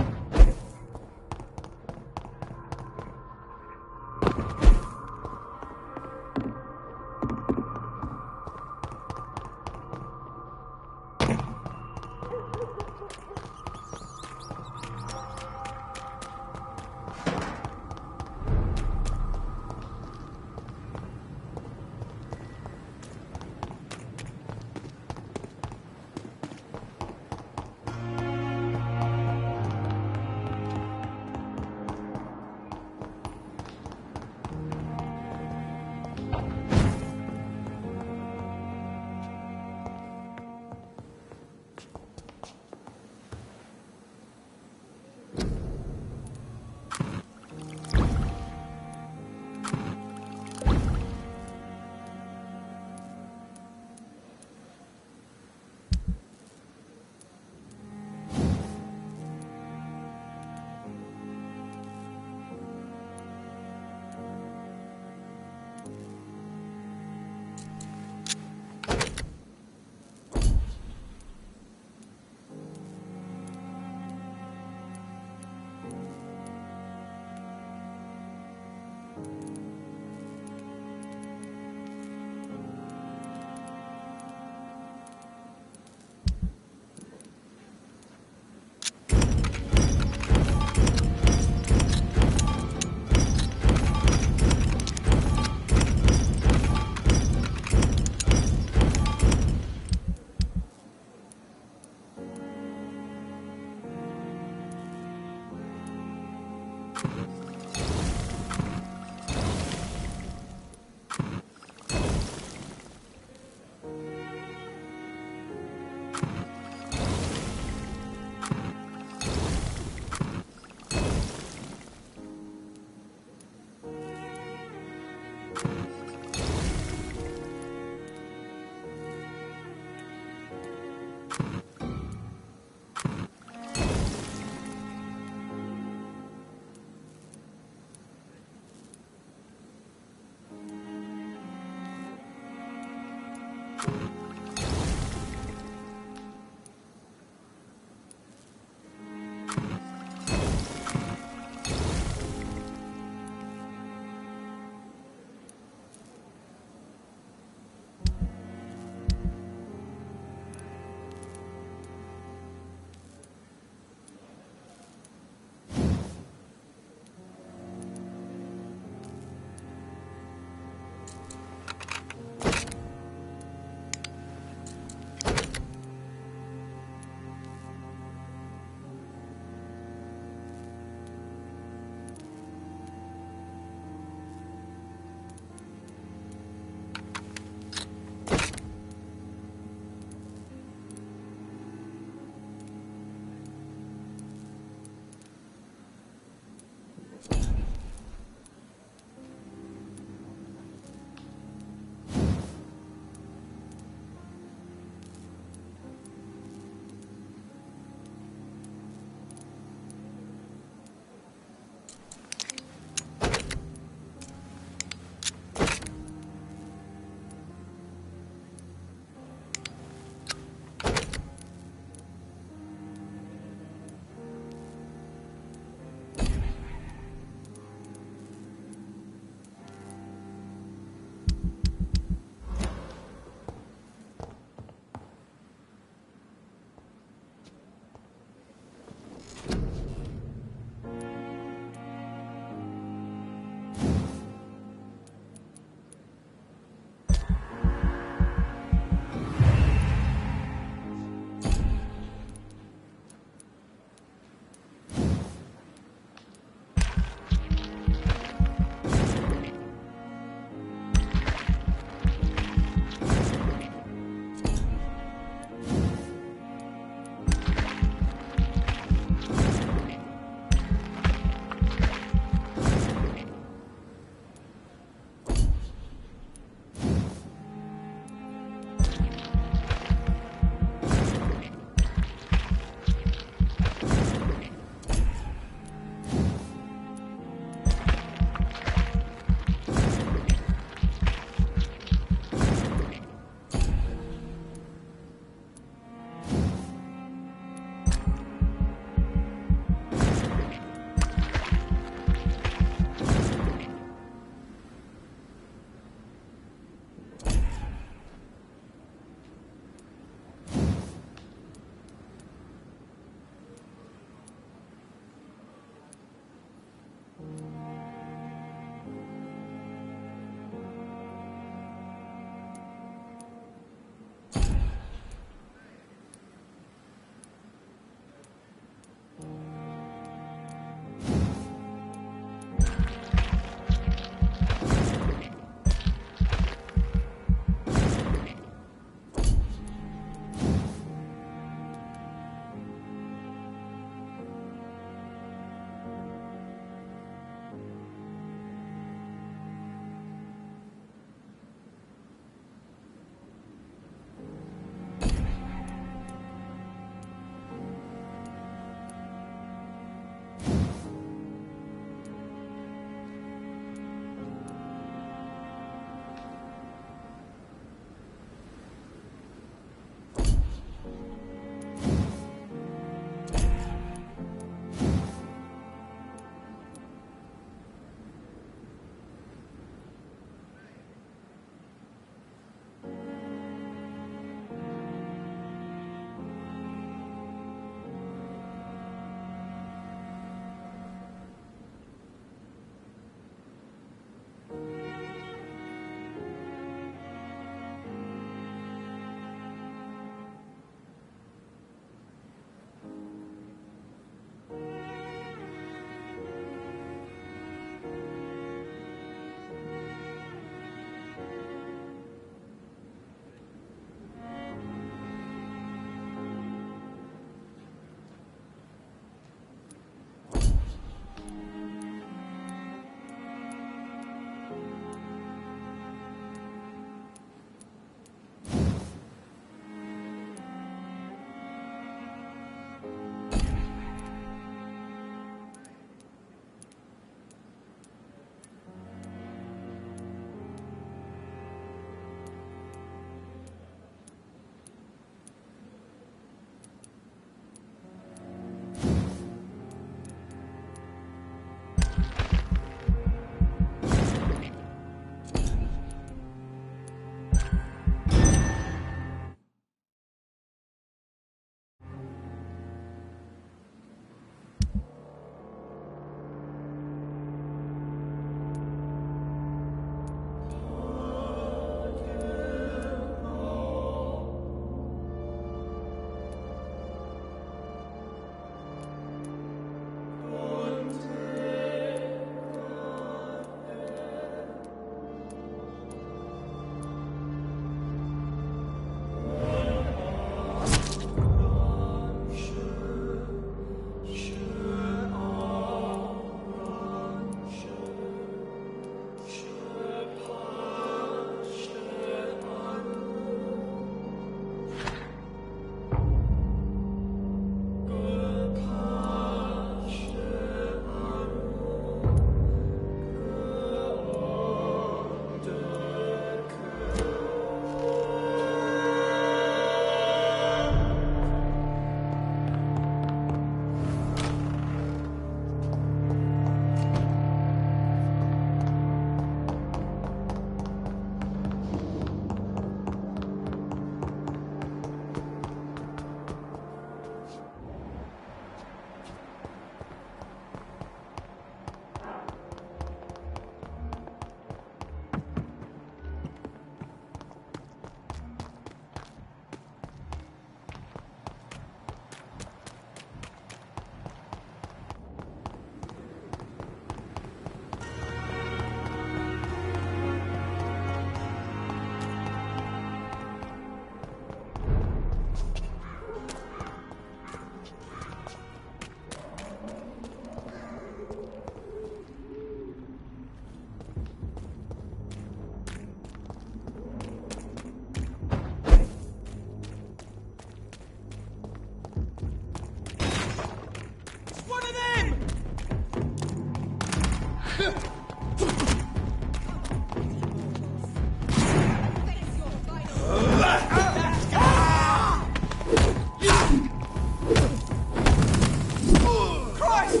Christ!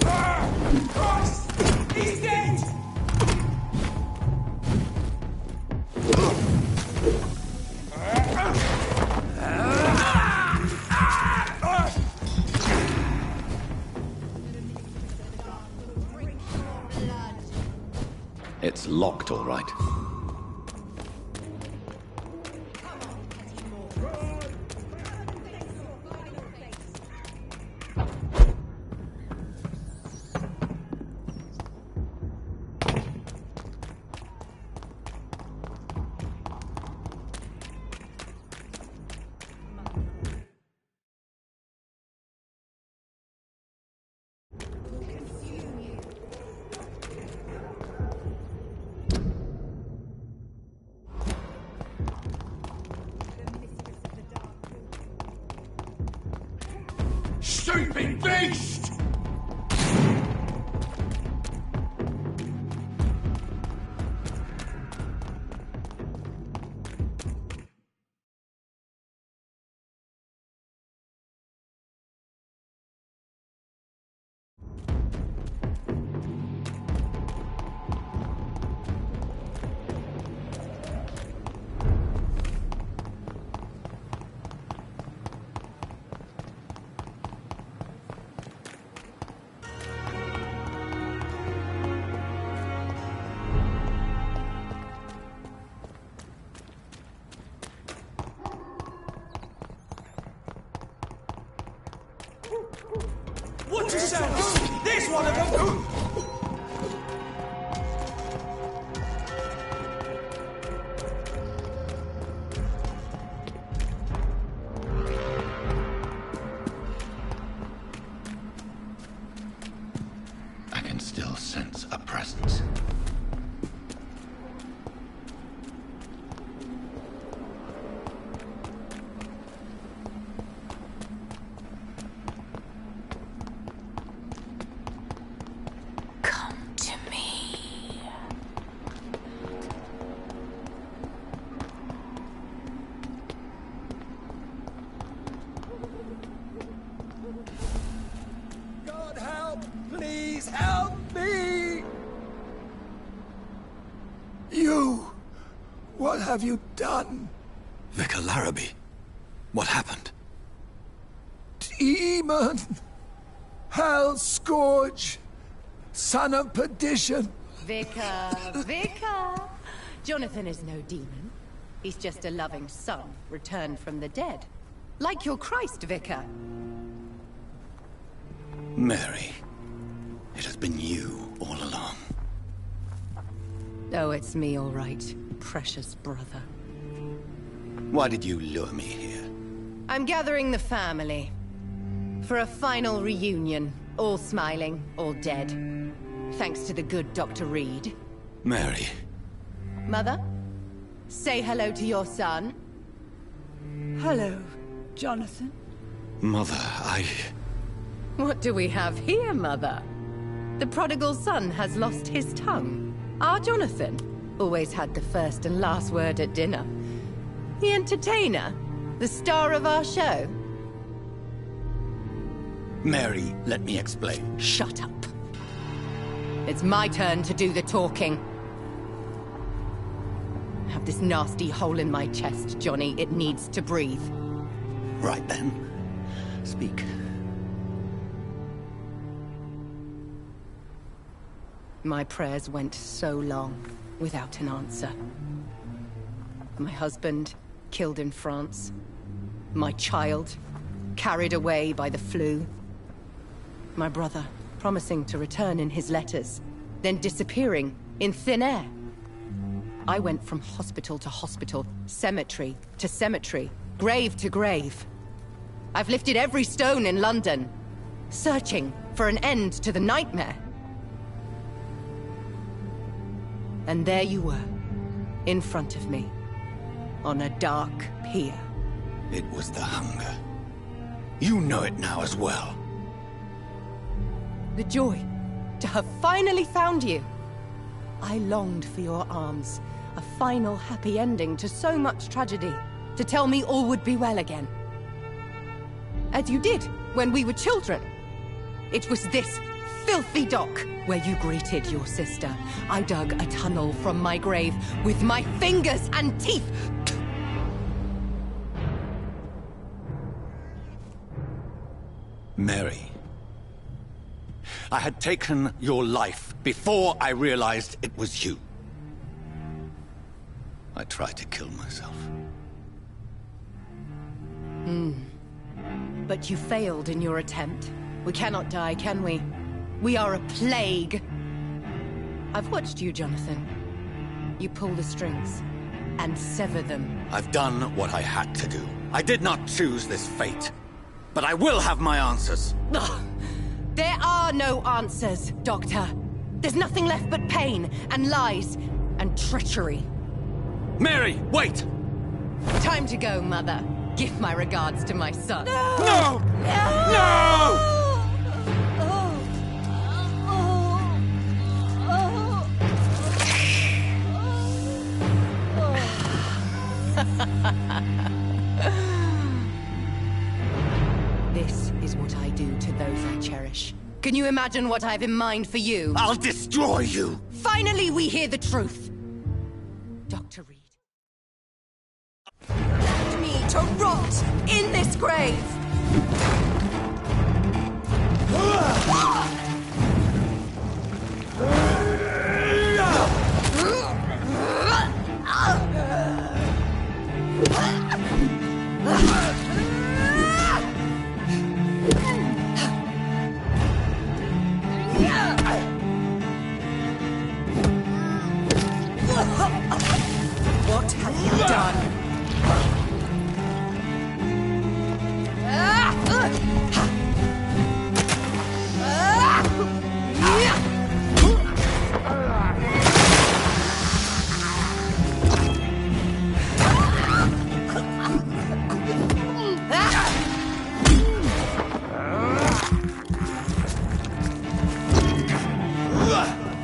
Christ! He's dead! It's locked, all right. Stupid beast! Watch yourselves! There's one of them! I can still sense a presence. God help! Please help me! You! What have you done? Vicar Larrabee, what happened? Demon! Hell Scourge! Son of perdition! Vicar! Jonathan is no demon. He's just a loving son, returned from the dead. Like your Christ, Vicar. Mary, it has been you all along. Oh, it's me, all right, precious brother. Why did you lure me here? I'm gathering the family. For a final reunion. All smiling, all dead. Thanks to the good Dr. Reed. Mary. Mother? Say hello to your son. Hello, Jonathan. Mother, What do we have here, Mother? The prodigal son has lost his tongue. Our Jonathan always had the first and last word at dinner. The entertainer, the star of our show. Mary, let me explain. Shut up. It's my turn to do the talking. I have this nasty hole in my chest, Johnny. It needs to breathe. Right then. Speak. My prayers went so long without an answer. My husband killed in France. My child carried away by the flu. My brother promising to return in his letters, then disappearing in thin air. I went from hospital to hospital, cemetery to cemetery, grave to grave. I've lifted every stone in London, searching for an end to the nightmare. And there you were, in front of me, on a dark pier. It was the hunger. You know it now as well. The joy to have finally found you. I longed for your arms, a final happy ending to so much tragedy, to tell me all would be well again. As you did when we were children. It was this filthy dock where you greeted your sister. I dug a tunnel from my grave with my fingers and teeth. Mary, I had taken your life before I realized it was you. I tried to kill myself. But you failed in your attempt. We cannot die, can we? We are a plague. I've watched you, Jonathan. You pull the strings and sever them. I've done what I had to do. I did not choose this fate. But I will have my answers. Ugh. There are no answers, Doctor. There's nothing left but pain and lies and treachery. Mary, wait! Time to go, Mother. Give my regards to my son. No! No! This is what I do to those I cherish. Can you imagine what I've in mind for you? I'll destroy you! Finally, we hear the truth. Dr. Reed. Left me to rot in this grave! What have you done?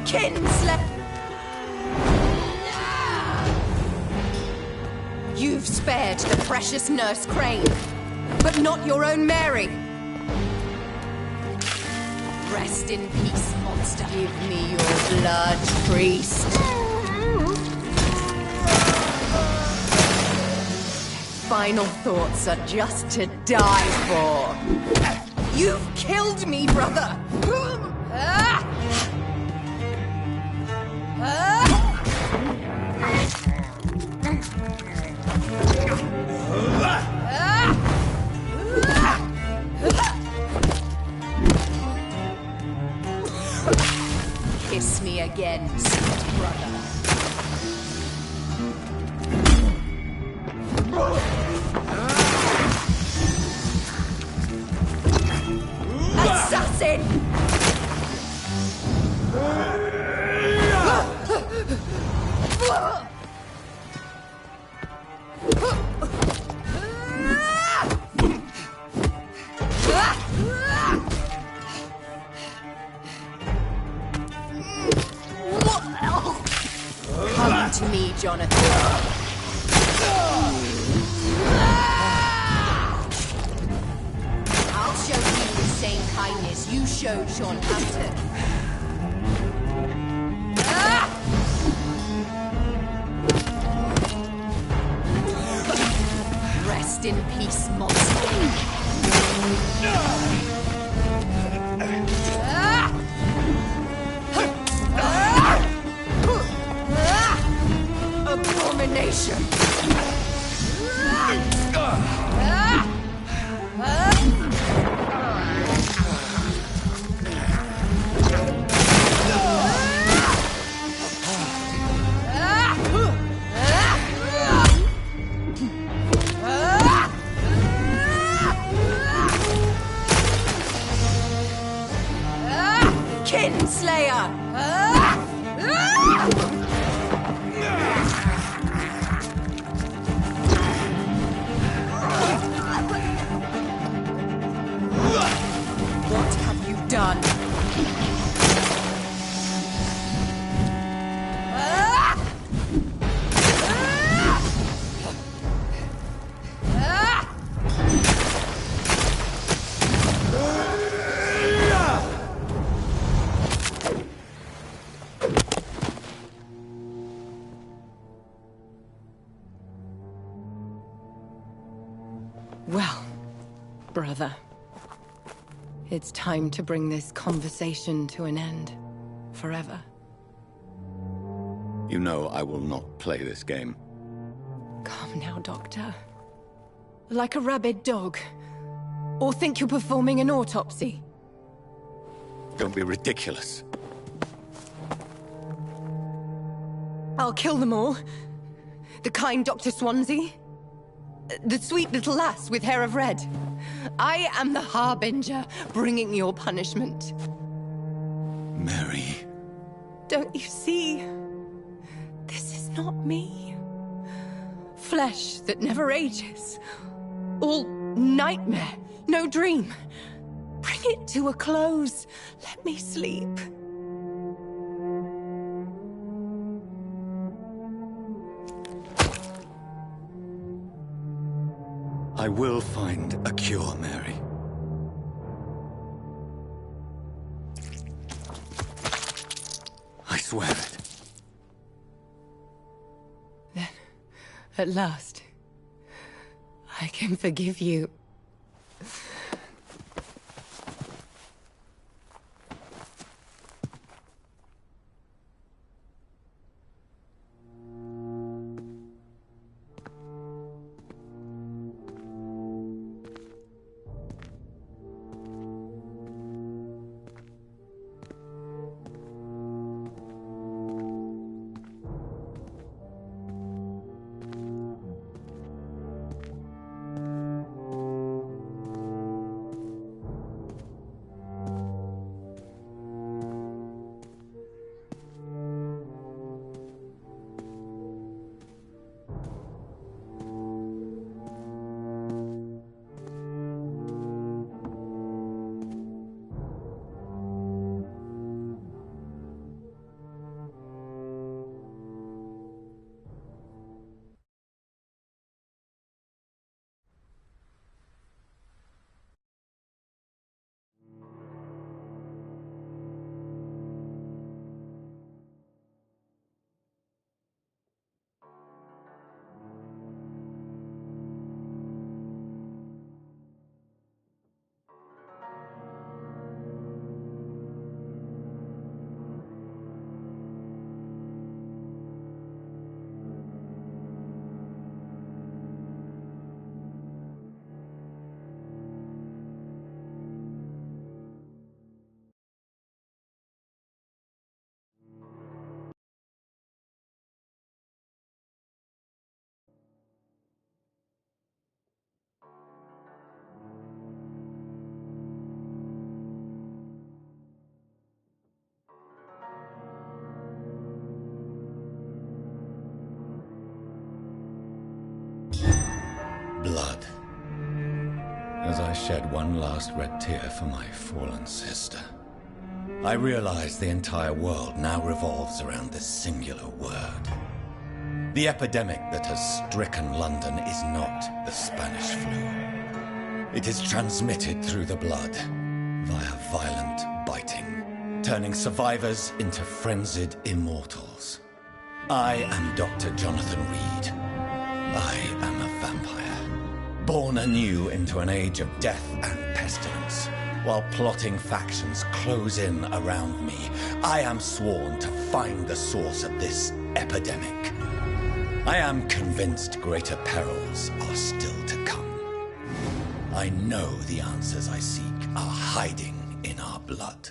Kinslet! You've spared the precious Nurse Crane, but not your own Mary. Rest in peace, monster. Give me your blood, priest. Final thoughts are just to die for. You've killed me, brother. Kiss me again, sweet brother. Assassin! Come to me, Jonathan. I'll show you the same kindness you showed Sean Hampton. Rest in peace, monster. Abomination! brother. It's time to bring this conversation to an end. Forever. You know I will not play this game. Come now, Doctor. Like a rabid dog. Or think you're performing an autopsy? Don't be ridiculous. I'll kill them all. The kind Dr. Swansea. The sweet little lass with hair of red. I am the Harbinger, bringing your punishment. Mary. Don't you see? This is not me. Flesh that never ages. All nightmare, no dream. Bring it to a close. Let me sleep. I will find a cure, Mary. I swear it. Then, at last, I can forgive you. Blood. As I shed one last red tear for my fallen sister, I realize the entire world now revolves around this singular word. The epidemic that has stricken London is not the Spanish flu. It is transmitted through the blood, via violent biting, turning survivors into frenzied immortals. I am Dr. Jonathan Reed. I am a vampire, born anew into an age of death and pestilence. While plotting factions close in around me, I am sworn to find the source of this epidemic. I am convinced greater perils are still to come. I know the answers I seek are hiding in our blood.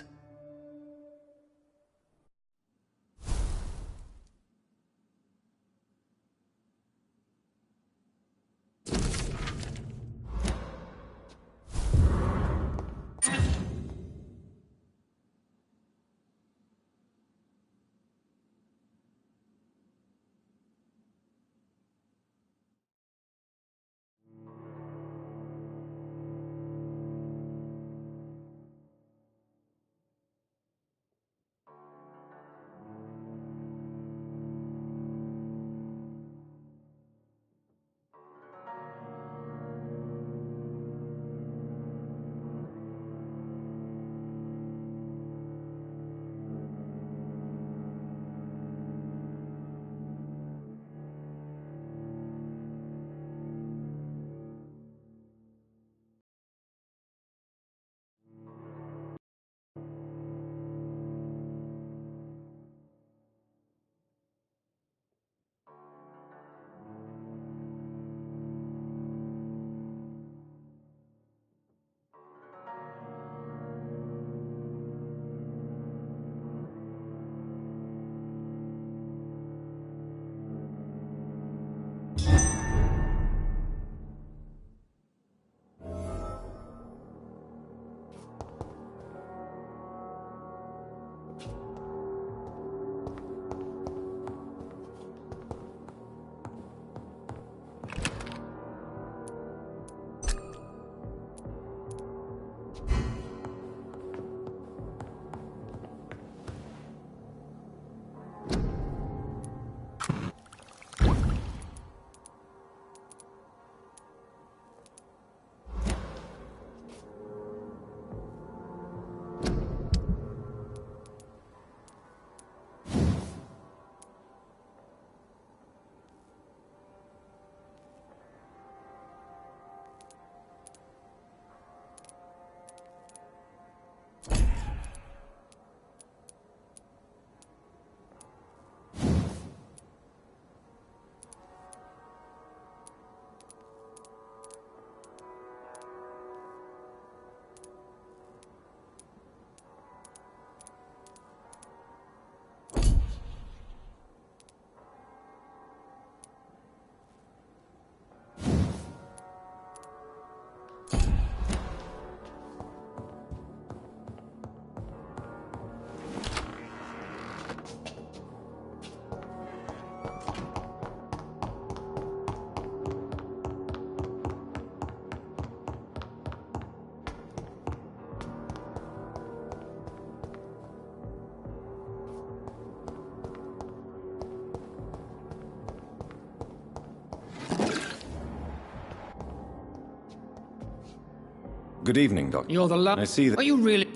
Good evening, Doctor. You're the I see that... Are you really...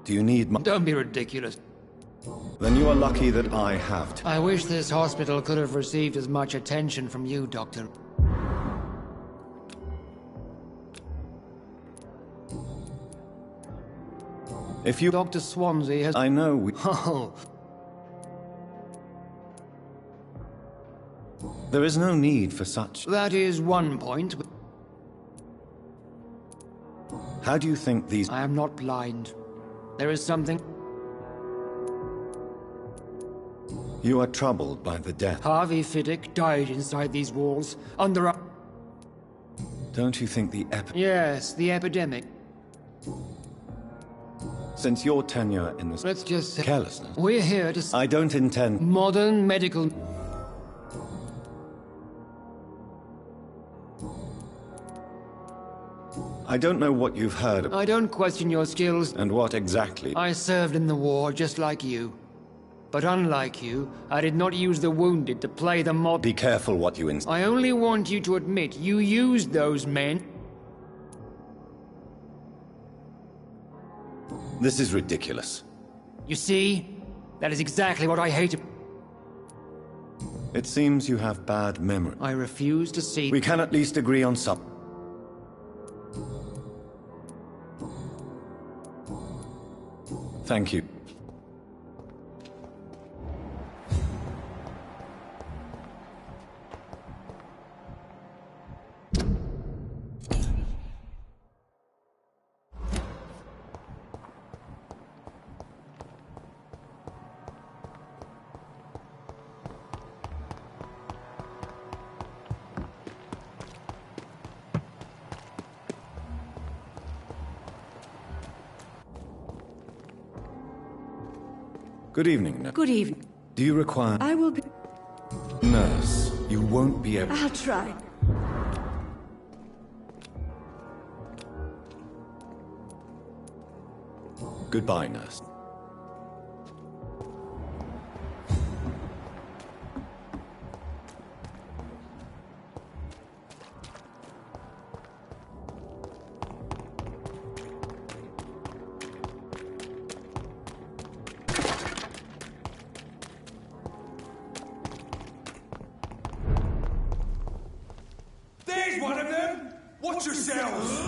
Do you need my... Don't be ridiculous. Then you are lucky that I have to. I wish this hospital could have received as much attention from you, Doctor. If you... Dr. Swansea has... I know we... Oh. There is no need for such... That is one point. How do you think these... I am not blind. There is something... You are troubled by the death. Harvey Fiddick died inside these walls, under a... Don't you think the Yes, the epidemic. Since your tenure in this... Let's just say... Carelessness. We're here to... I don't intend... Modern medical... I don't know what you've heard of... I don't question your skills. And what exactly... I served in the war just like you. But unlike you, I did not use the wounded to play the mob. Be careful what you I only want you to admit you used those men. This is ridiculous. You see? That is exactly what I hate. It seems you have bad memory. I refuse to see... We can at least agree on some... Thank you. Good evening, nurse. Good evening. Do you require... I will be... Nurse, you won't be able... I'll try. Goodbye, nurse. There's one of them! Watch yourselves!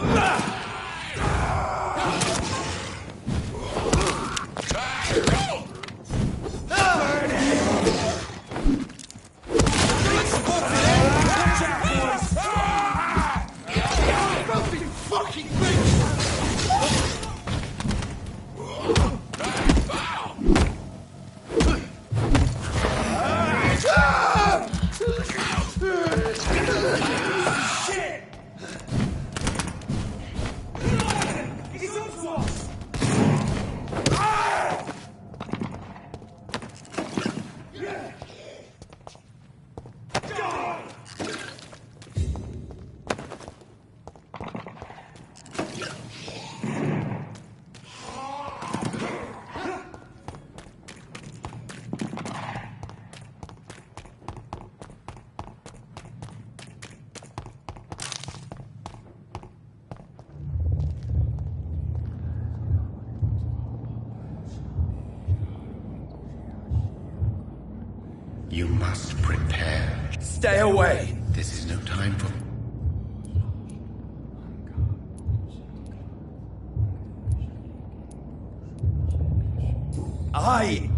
You must prepare. Stay away! This is no time for...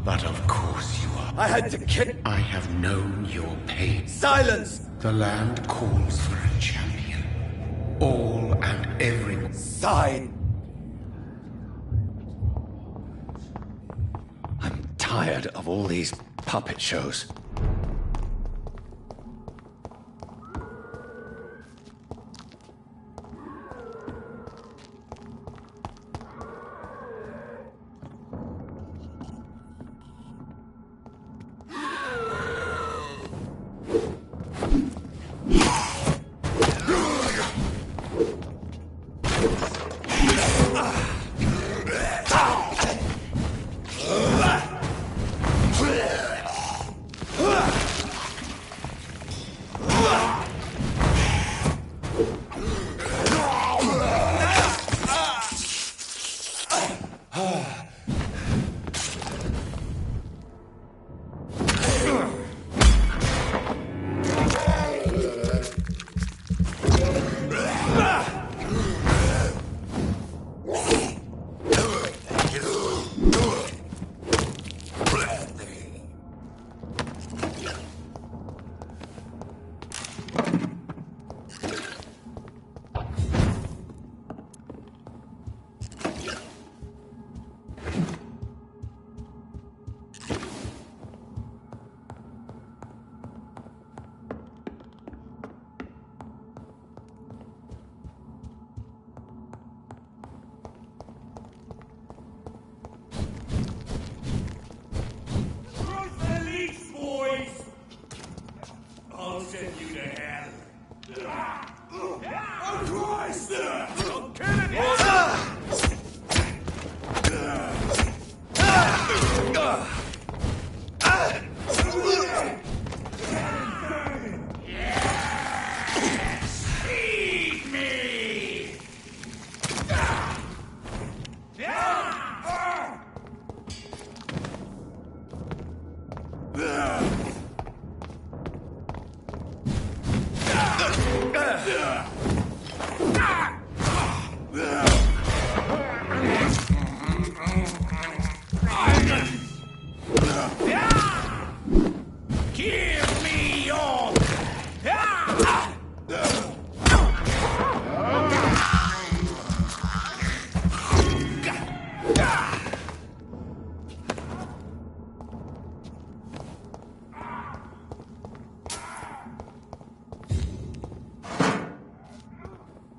But of course you are. I had to kill... I have known your pain. Silence! The land calls for a champion. All and everyone. Sign! I'm tired of all these puppet shows. Eat me! Give me your...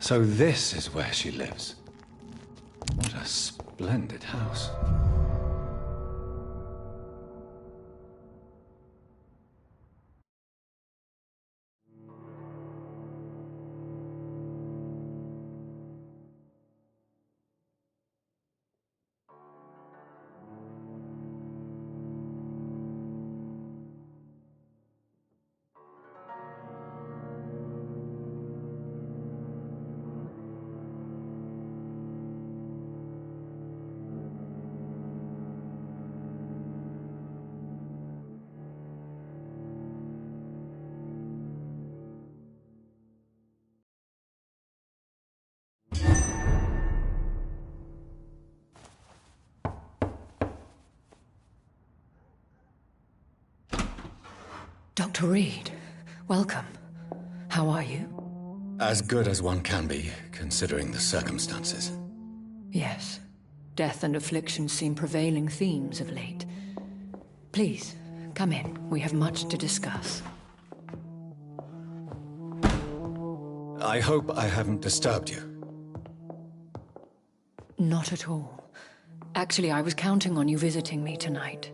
So this is where she lives. What a splendid house. Dr. Reed, welcome. How are you? As good as one can be, considering the circumstances. Yes. Death and affliction seem prevailing themes of late. Please, come in. We have much to discuss. I hope I haven't disturbed you. Not at all. Actually, I was counting on you visiting me tonight.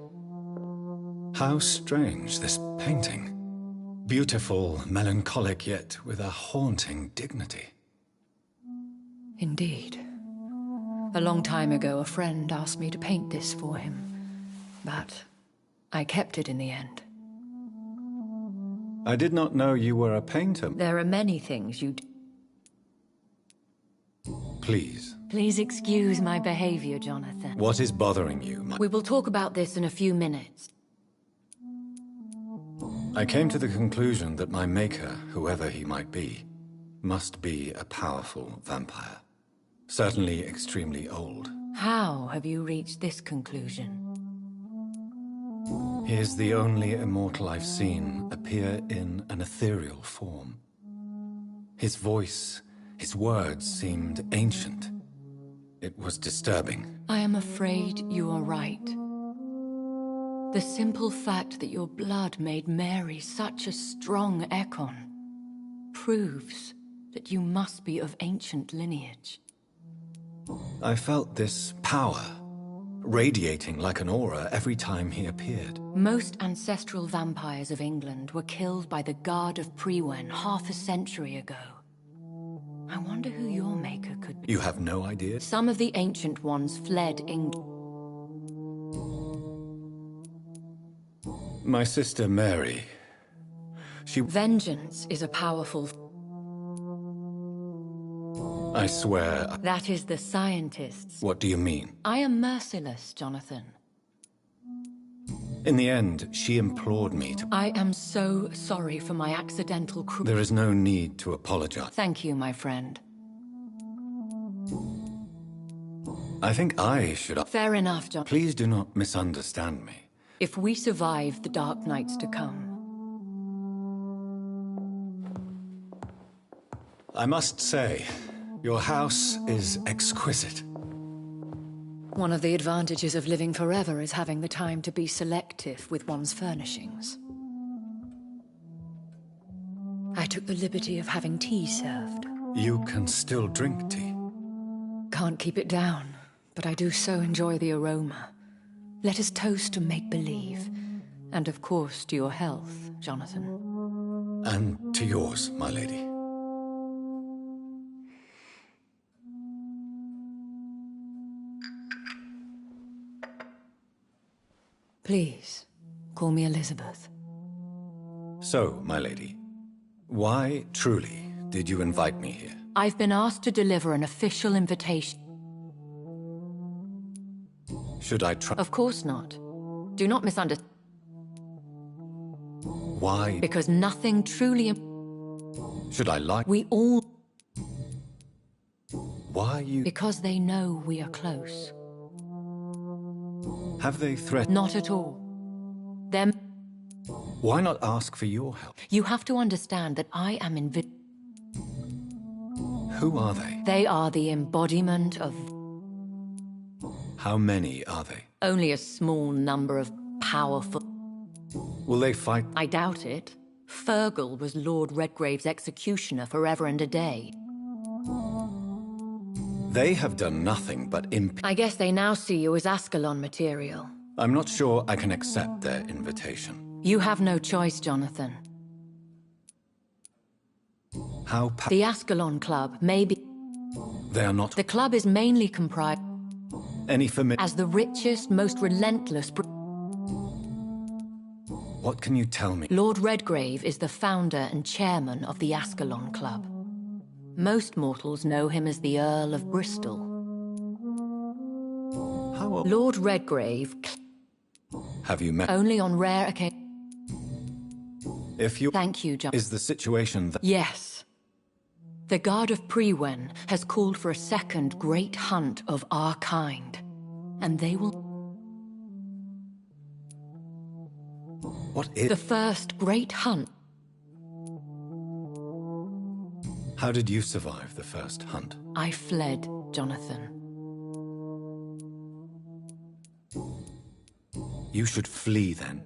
How strange, this painting. Beautiful, melancholic, yet with a haunting dignity. Indeed. A long time ago, a friend asked me to paint this for him. But I kept it in the end. I did not know you were a painter. There are many things you do. Please. Please excuse my behavior, Jonathan. What is bothering you? We will talk about this in a few minutes. I came to the conclusion that my maker, whoever he might be, must be a powerful vampire. Certainly extremely old. How have you reached this conclusion? He is the only immortal I've seen appear in an ethereal form. His voice, his words seemed ancient. It was disturbing. I am afraid you are right. The simple fact that your blood made Mary such a strong Ekon proves that you must be of ancient lineage. I felt this power, radiating like an aura every time he appeared. Most ancestral vampires of England were killed by the Guard of Priwen half a century ago. I wonder who your maker could be. You have no idea? Some of the ancient ones fled England. My sister Mary, she... Vengeance is a powerful... I swear... That is the scientists. What do you mean? I am merciless, Jonathan. In the end, she implored me to... I am so sorry for my accidental There is no need to apologize. Thank you, my friend. I think I should... Fair enough, John. Please do not misunderstand me. If we survive the dark nights to come... I must say, your house is exquisite. One of the advantages of living forever is having the time to be selective with one's furnishings. I took the liberty of having tea served. You can still drink tea. Can't keep it down, but I do so enjoy the aroma. Let us toast to make-believe. And of course, to your health, Jonathan. And to yours, my lady. Please, call me Elizabeth. So, my lady, why, truly, did you invite me here? I've been asked to deliver an official invitation. Should I try? Of course not. Do not misunderstand. Why? Because nothing truly... Should I lie? We all... Why you... Because they know we are close. Have they threatened? Not at all. Them... Why not ask for your help? You have to understand that I am Who are they? They are the embodiment of... How many are they? Only a small number of powerful... Will they fight? I doubt it. Fergal was Lord Redgrave's executioner forever and a day. They have done nothing but I guess they now see you as Ascalon material. I'm not sure I can accept their invitation. You have no choice, Jonathan. How The Ascalon Club may be... They are not... The club is mainly comprised... Any familiar... As the richest, most relentless... What can you tell me? Lord Redgrave is the founder and chairman of the Ascalon Club. Most mortals know him as the Earl of Bristol. How... Lord Redgrave... Have you met... Only on rare occasions. If you... Thank you, John. Is the situation that... Yes. The Guard of Prewen has called for a second great hunt of our kind. And they will... What is... The first great hunt. How did you survive the first hunt? I fled, Jonathan. You should flee then.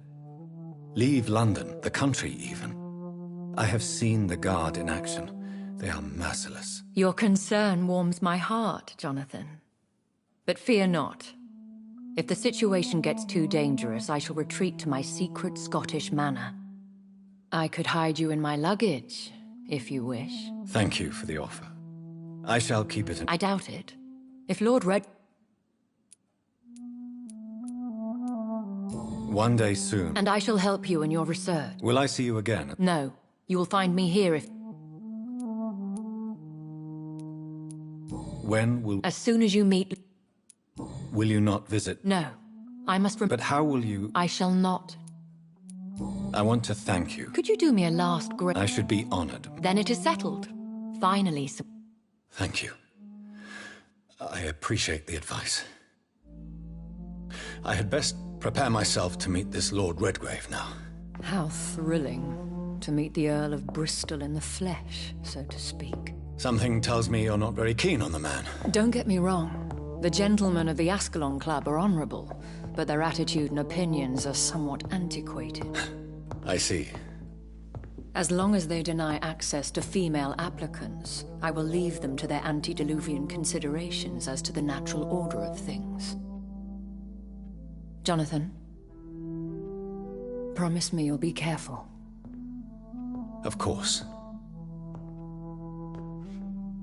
Leave London, the country even. I have seen the Guard in action. They are merciless. Your concern warms my heart, Jonathan. But fear not. If the situation gets too dangerous, I shall retreat to my secret Scottish manor. I could hide you in my luggage, if you wish. Thank you for the offer. I shall keep it in... I doubt it. If Lord Red... One day soon. And I shall help you in your research. Will I see you again? No. You will find me here if... When will... As soon as you meet... Will you not visit? No. I must... But how will you... I shall not. I want to thank you. Could you do me a last great... I should be honored. Then it is settled. Finally... Thank you. I appreciate the advice. I had best prepare myself to meet this Lord Redgrave now. How thrilling to meet the Earl of Bristol in the flesh, so to speak. Something tells me you're not very keen on the man. Don't get me wrong. The gentlemen of the Ascalon Club are honorable, but their attitude and opinions are somewhat antiquated. I see. As long as they deny access to female applicants, I will leave them to their antediluvian considerations as to the natural order of things. Jonathan, promise me you'll be careful. Of course.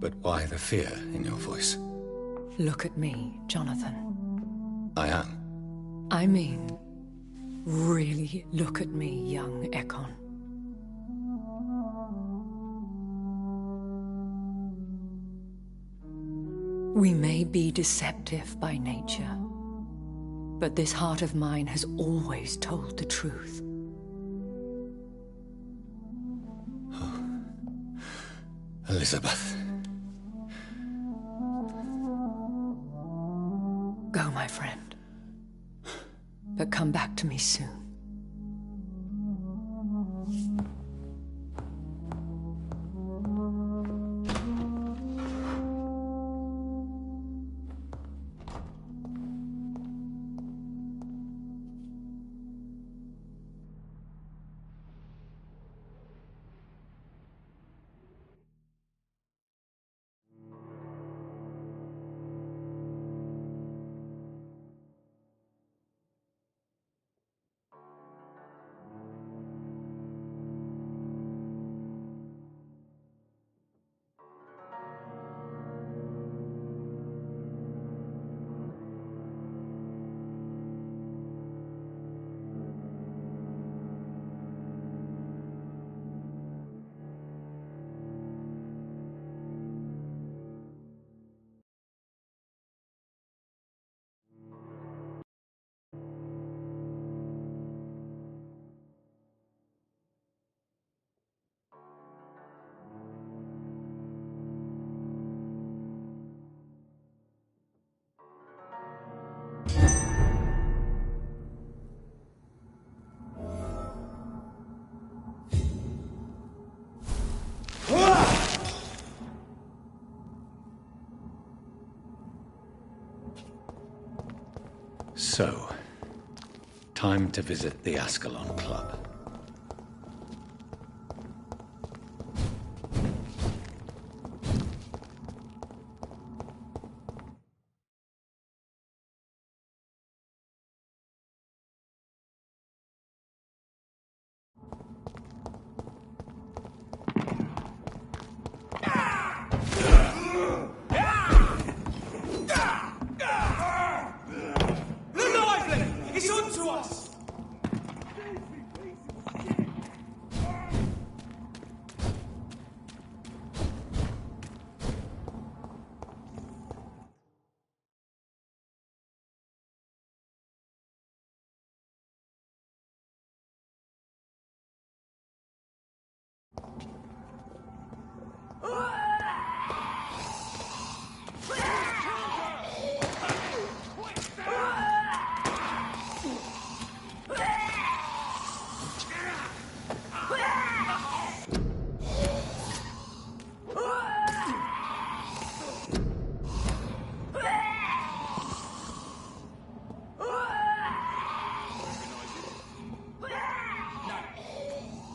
But why the fear in your voice? Look at me, Jonathan. I am. I mean, really look at me, young Ekon. We may be deceptive by nature, but this heart of mine has always told the truth. Oh. Elizabeth. Go, my friend. But come back to me soon. So, time to visit the Ascalon Club. It's on to us!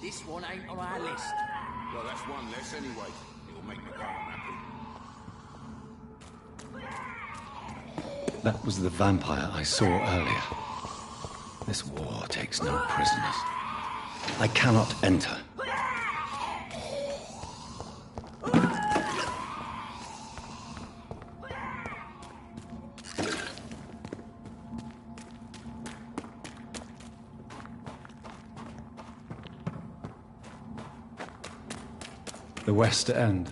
This one ain't on our list. Well, that's one less anyway. It'll make McCollum happy. That was the vampire I saw earlier. This war takes no prisoners. I cannot enter. The West End.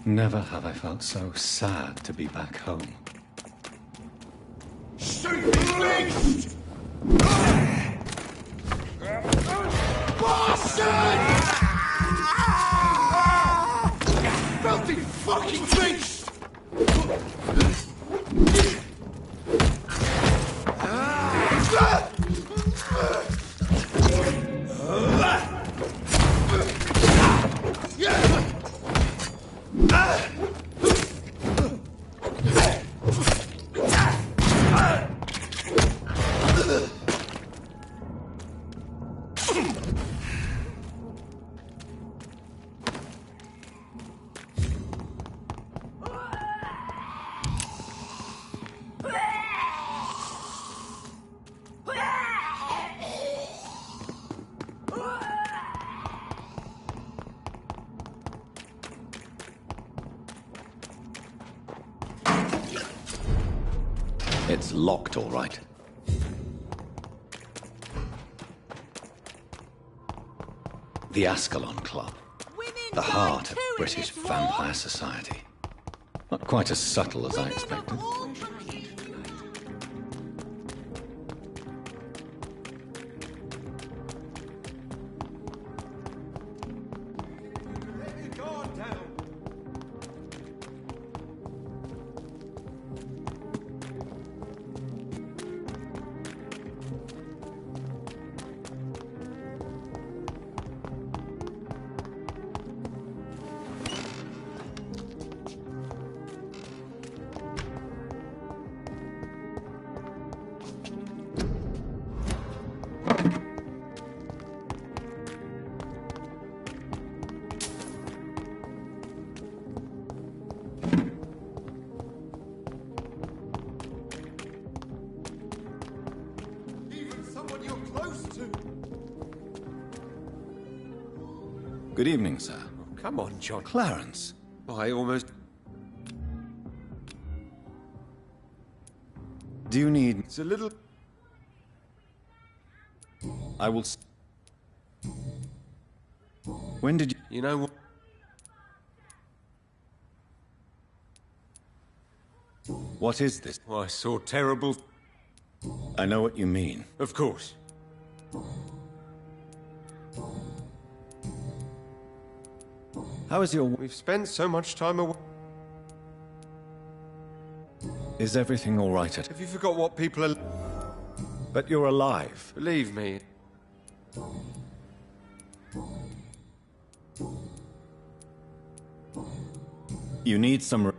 Never have I felt so sad to be back home. Shoot me, Bastard! Filthy fucking beast! It's locked, all right. The Ascalon Club. The heart of British vampire society. Not quite as subtle as I expected. Good evening, sir. Come on, John. Clarence. I almost... Do you need... It's a little... I will... When did you... You know what? What is this? I saw terrible... I know what you mean. Of course. How is your... We've spent so much time away. Is everything all right at... Have you forgot what people are... But you're alive. Believe me. You need some...